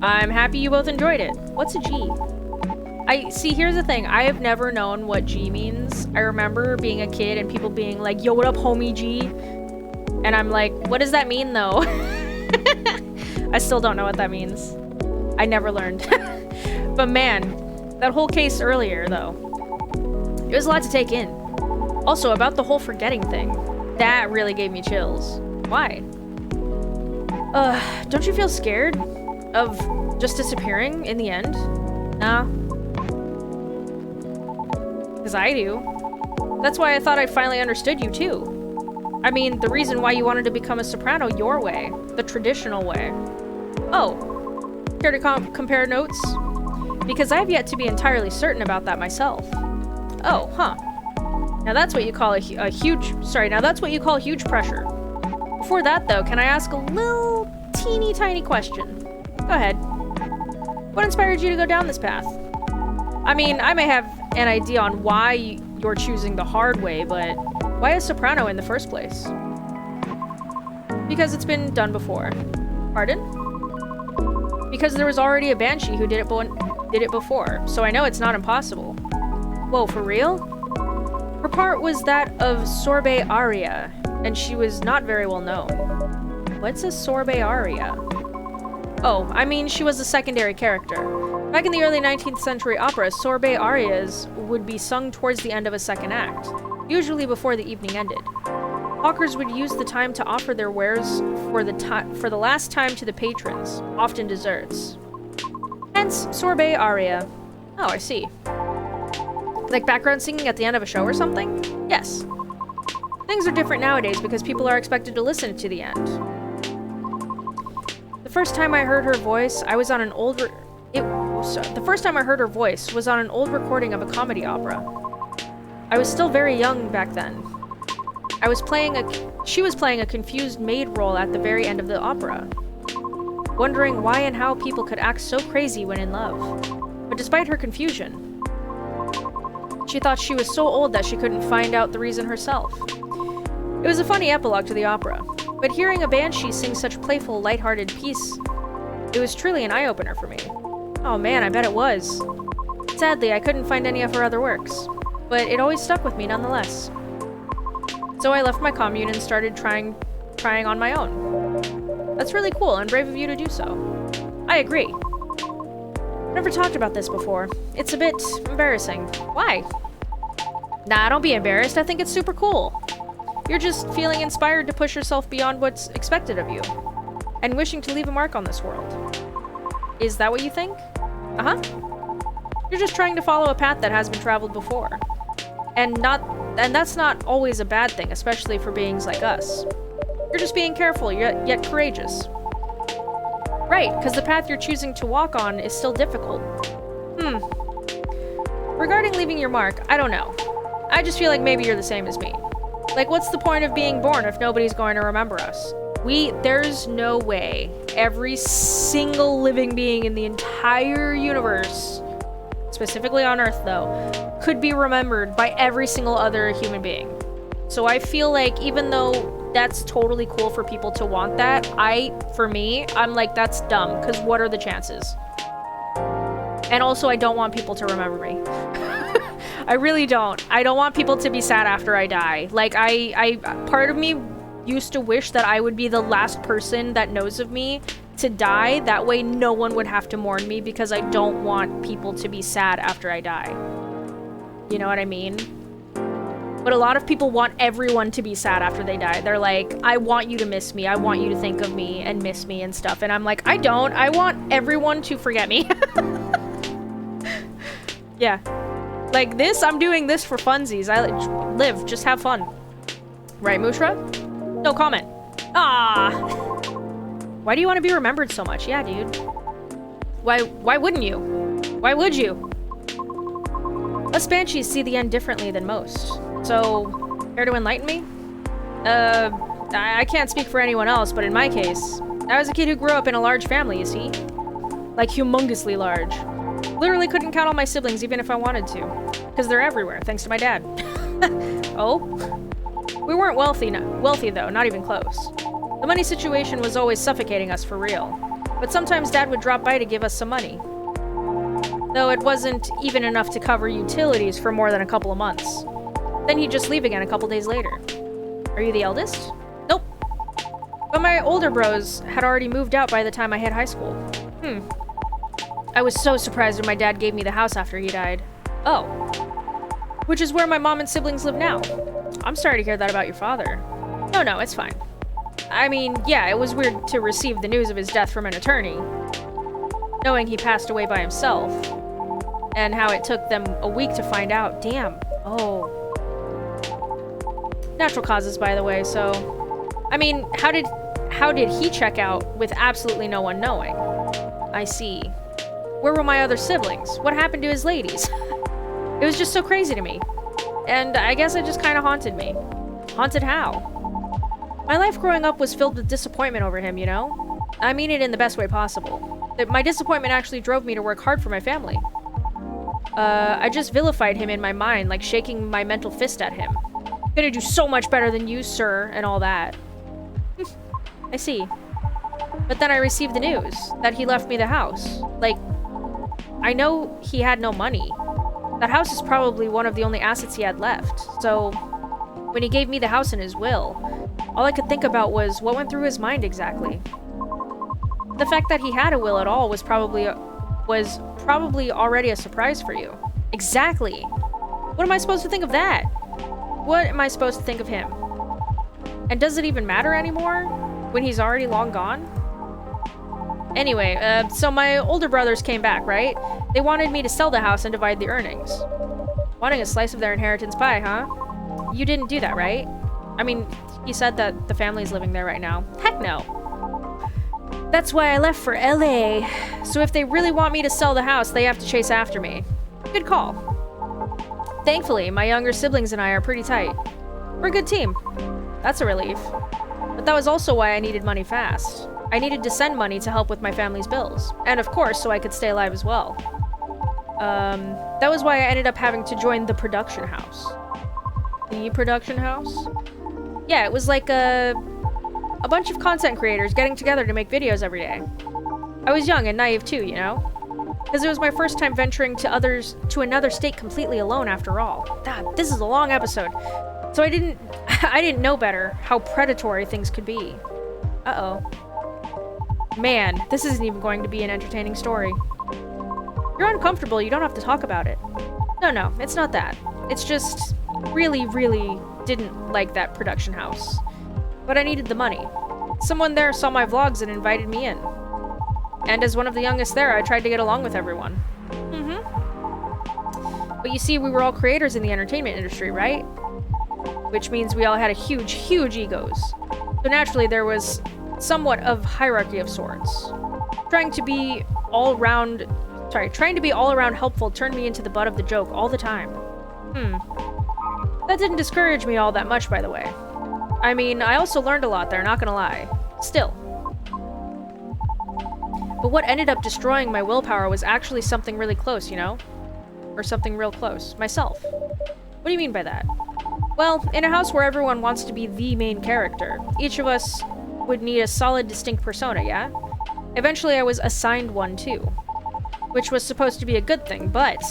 [SPEAKER 1] I'm happy you both enjoyed it. What's a G? See, here's the thing. I have never known what G means. I remember being a kid and people being like, yo, what up, homie G? And I'm like, what does that mean, though? I still don't know what that means. I never learned. But man, that whole case earlier, though, it was a lot to take in. Also, about the whole forgetting thing. That really gave me chills. Why? Don't you feel scared of just disappearing in the end? Nah. Because I do. That's why I thought I finally understood you, too. I mean, the reason why you wanted to become a soprano your way. The traditional way. Oh. Care to compare notes? Because I've yet to be entirely certain about that myself. Oh, huh. Now that's what you call that's what you call huge pressure. Before that, though, can I ask a little teeny tiny question? Go ahead. What inspired you to go down this path? I mean, I may have an idea on why you're choosing the hard way, but why a soprano in the first place? Because it's been done before. Pardon? Because there was already a banshee who did it before, so I know it's not impossible. Whoa, for real? Her part was that of sorbet aria, and she was not very well known. What's a sorbet aria? Oh, I mean, she was a secondary character. Back in the early 19th century opera, sorbet arias would be sung towards the end of a second act, usually before the evening ended. Hawkers would use the time to offer their wares for the last time to the patrons, often desserts. Hence, sorbet aria. Oh, I see. Like background singing at the end of a show or something? Yes. Things are different nowadays because people are expected to listen to the end. The first time I heard her voice, I was on an old the first time I heard her voice was on an old recording of a comedy opera. I was still very young back then. She was playing a confused maid role at the very end of the opera, wondering why and how people could act so crazy when in love. But despite her confusion, she thought she was so old that she couldn't find out the reason herself. It was a funny epilogue to the opera, but hearing a banshee sing such playful, lighthearted piece, it was truly an eye-opener for me. Oh man, I bet it was. Sadly, I couldn't find any of her other works, but it always stuck with me nonetheless. So I left my commune and started trying on my own. That's really cool and brave of you to do so. I agree. Never talked about this before. It's a bit embarrassing. Why? Nah, don't be embarrassed. I think it's super cool. You're just feeling inspired to push yourself beyond what's expected of you. And wishing to leave a mark on this world. Is that what you think? Uh-huh. You're just trying to follow a path that has been traveled before. And that's not always a bad thing, especially for beings like us. You're just being careful, yet courageous. Right, because the path you're choosing to walk on is still difficult. Regarding leaving your mark, I don't know. I just feel like maybe you're the same as me. Like, what's the point of being born if nobody's going to remember us? There's no way every single living being in the entire universe, specifically on Earth though, could be remembered by every single other human being. So I feel like even though that's totally cool for people to want that, for me, I'm like, that's dumb, because what are the chances? And also, I don't want people to remember me. I really don't. I don't want people to be sad after I die. Like, part of me used to wish that I would be the last person that knows of me to die. That way no one would have to mourn me, because I don't want people to be sad after I die. You know what I mean? But a lot of people want everyone to be sad after they die. They're like, I want you to miss me. I want you to think of me and miss me and stuff. And I'm like, I don't. I want everyone to forget me. Yeah. Like this, I'm doing this for funsies. I live, just have fun. Right, Mushra? No comment. Ah. Why do you want to be remembered so much? Yeah, dude. Why wouldn't you? Why would you? Us banshees see the end differently than most. So, care to enlighten me? I can't speak for anyone else, but in my case, I was a kid who grew up in a large family, you see? Like, humongously large. Literally couldn't count all my siblings even if I wanted to. Because they're everywhere, thanks to my dad. Oh? We weren't wealthy though, not even close. The money situation was always suffocating us for real. But sometimes Dad would drop by to give us some money. Though it wasn't even enough to cover utilities for more than a couple of months. Then he'd just leave again a couple days later. Are you the eldest? Nope. But my older bros had already moved out by the time I hit high school. I was so surprised when my dad gave me the house after he died. Oh. Which is where my mom and siblings live now. I'm sorry to hear that about your father. No, it's fine. I mean, yeah, it was weird to receive the news of his death from an attorney. Knowing he passed away by himself. And how it took them a week to find out. Damn. Oh. Natural causes, by the way, so... I mean, how did he check out with absolutely no one knowing? I see. Where were my other siblings? What happened to his ladies? It was just so crazy to me. And I guess it just kind of haunted me. Haunted how? My life growing up was filled with disappointment over him, you know? I mean it in the best way possible. My disappointment actually drove me to work hard for my family. I just vilified him in my mind, like shaking my mental fist at him. Gonna do so much better than you, sir, and all that. I see. But then I received the news that he left me the house. Like, I know he had no money. That house is probably one of the only assets he had left. So, when he gave me the house in his will, all I could think about was what went through his mind exactly. The fact that he had a will at all was probably already a surprise for you. Exactly. What am I supposed to think of that? What am I supposed to think of him? And does it even matter anymore when he's already long gone? Anyway, so my older brothers came back, right? They wanted me to sell the house and divide the earnings. Wanting a slice of their inheritance pie, huh? You didn't do that, right? I mean, he said that the family's living there right now. Heck no. That's why I left for LA. So if they really want me to sell the house, they have to chase after me. Good call. Thankfully, my younger siblings and I are pretty tight. We're a good team. That's a relief. But that was also why I needed money fast. I needed to send money to help with my family's bills. And of course, so I could stay alive as well. That was why I ended up having to join the production house. The production house? Yeah, it was like a bunch of content creators getting together to make videos every day. I was young and naive too, you know? Because it was my first time venturing to another state completely alone after all. God, this is a long episode. So I didn't know better how predatory things could be. Uh-oh. Man, this isn't even going to be an entertaining story. You're uncomfortable, you don't have to talk about it. No, it's not that. It's just really, really didn't like that production house. But I needed the money. Someone there saw my vlogs and invited me in. And as one of the youngest there, I tried to get along with everyone. But you see, we were all creators in the entertainment industry, right? Which means we all had a huge, huge egos. So naturally, there was somewhat of hierarchy of sorts. Trying to be all around helpful turned me into the butt of the joke all the time. That didn't discourage me all that much, by the way. I mean, I also learned a lot there, not gonna lie. Still. But what ended up destroying my willpower was actually something really close, you know? Or something real close. Myself. What do you mean by that? Well, in a house where everyone wants to be the main character, each of us would need a solid, distinct persona, yeah? Eventually I was assigned one too. Which was supposed to be a good thing, but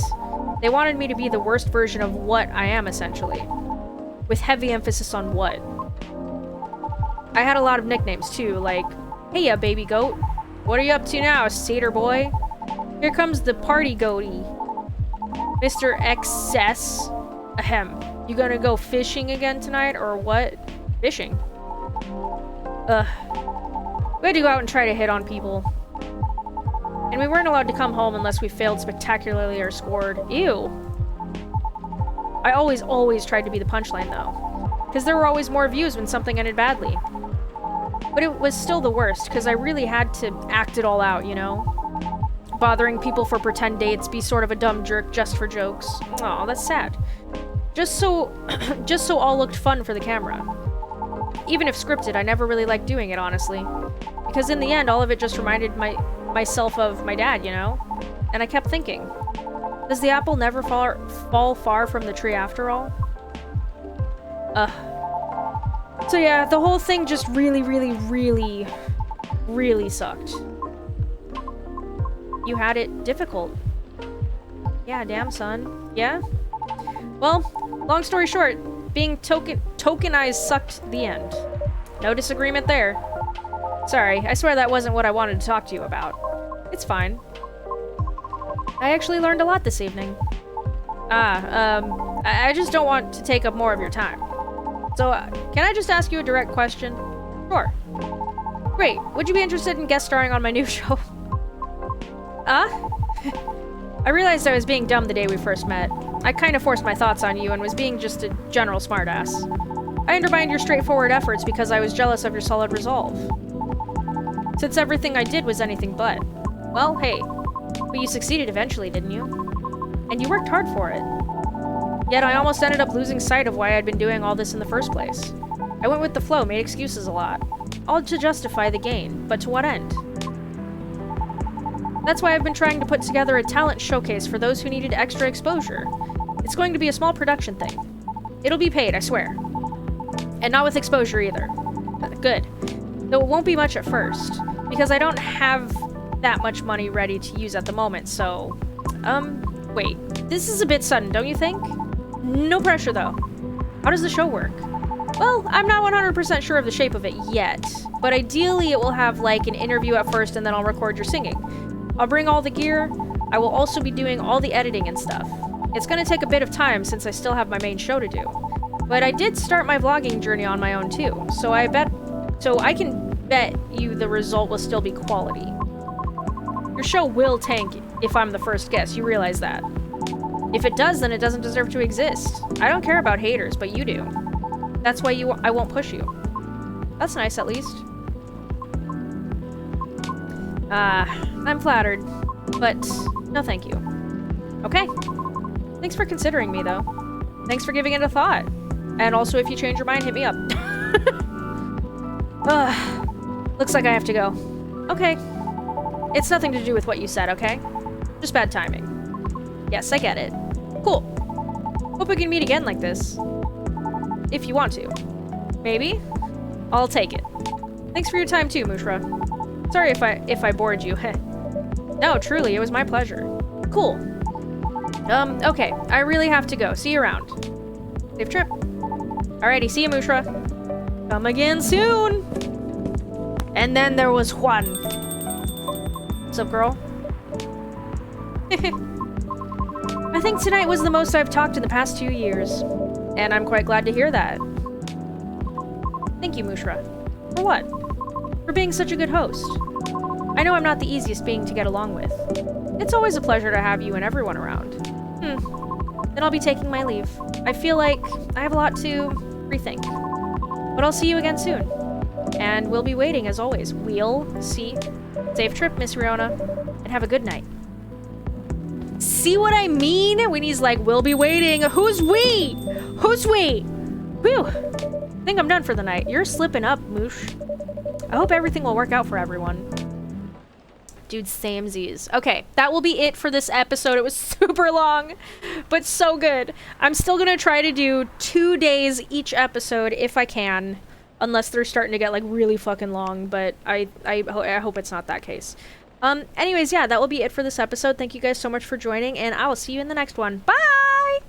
[SPEAKER 1] they wanted me to be the worst version of what I am, essentially. With heavy emphasis on what. I had a lot of nicknames too, like, "Hey ya, baby goat. What are you up to now, satyr boy? Here comes the party goatie. Mr. Excess. Ahem. You gonna go fishing again tonight, or what? Fishing? Ugh. We had to go out and try to hit on people. And we weren't allowed to come home unless we failed spectacularly or scored. Ew. I always tried to be the punchline, though. Because there were always more views when something ended badly. But it was still the worst, because I really had to act it all out, you know? Bothering people for pretend dates, be sort of a dumb jerk just for jokes. Aw, that's sad. Just so all looked fun for the camera. Even if scripted, I never really liked doing it, honestly. Because in the end, all of it just reminded myself of my dad, you know? And I kept thinking, does the apple never fall far from the tree after all? So yeah, the whole thing just really, really, really, really sucked. You had it difficult. Yeah, damn, son. Yeah? Well, long story short, being tokenized sucked the end. No disagreement there. Sorry, I swear that wasn't what I wanted to talk to you about. It's fine. I actually learned a lot this evening. I just don't want to take up more of your time. So, can I just ask you a direct question? Sure. Great. Would you be interested in guest starring on my new show? I realized I was being dumb the day we first met. I kind of forced my thoughts on you and was being just a general smartass. I undermined your straightforward efforts because I was jealous of your solid resolve. Since everything I did was anything but. Well, hey. But you succeeded eventually, didn't you? And you worked hard for it. Yet I almost ended up losing sight of why I'd been doing all this in the first place. I went with the flow, made excuses a lot. All to justify the gain, but to what end? That's why I've been trying to put together a talent showcase for those who needed extra exposure. It's going to be a small production thing. It'll be paid, I swear. And not with exposure either. Good. Though it won't be much at first, because I don't have that much money ready to use at the moment, so... wait. This is a bit sudden, don't you think? No pressure, though. How does the show work? Well, I'm not 100% sure of the shape of it yet, but ideally it will have, like, an interview at first and then I'll record your singing. I'll bring all the gear. I will also be doing all the editing and stuff. It's gonna take a bit of time since I still have my main show to do. But I did start my vlogging journey on my own too, so I can bet you the result will still be quality. Your show will tank if I'm the first guest, you realize that. If it does, then it doesn't deserve to exist. I don't care about haters, but you do. That's why I won't push you. That's nice, at least. I'm flattered, but no thank you. Okay. Thanks for considering me, though. Thanks for giving it a thought. And also, if you change your mind, hit me up. Looks like I have to go. Okay. It's nothing to do with what you said, okay? Just bad timing. Yes, I get it. Cool. Hope we can meet again like this. If you want to. Maybe? I'll take it. Thanks for your time too, Mushra. Sorry if I bored you. No, truly, it was my pleasure. Cool. Okay. I really have to go. See you around. Safe trip. Alrighty, see you, Mushra. Come again soon! And then there was Juan. What's up, girl? I think tonight was the most I've talked in the past 2 years. And I'm quite glad to hear that. Thank you, Mushra. For what? For being such a good host. I know I'm not the easiest being to get along with. It's always a pleasure to have you and everyone around. Then I'll be taking my leave. I feel like I have a lot to rethink. But I'll see you again soon. And we'll be waiting as always. We'll see. Safe trip, Miss Riona. And have a good night. See what I mean? When he's like, we'll be waiting. Who's we? Who's we? Whew. I think I'm done for the night. You're slipping up, Moosh. I hope everything will work out for everyone. Dude, samesies. Okay, that will be it for this episode. It was super long, but so good. I'm still gonna try to do 2 days each episode if I can. Unless they're starting to get, like, really fucking long, but I hope it's not that case. Anyways, yeah, that will be it for this episode. Thank you guys so much for joining, and I will see you in the next one. Bye!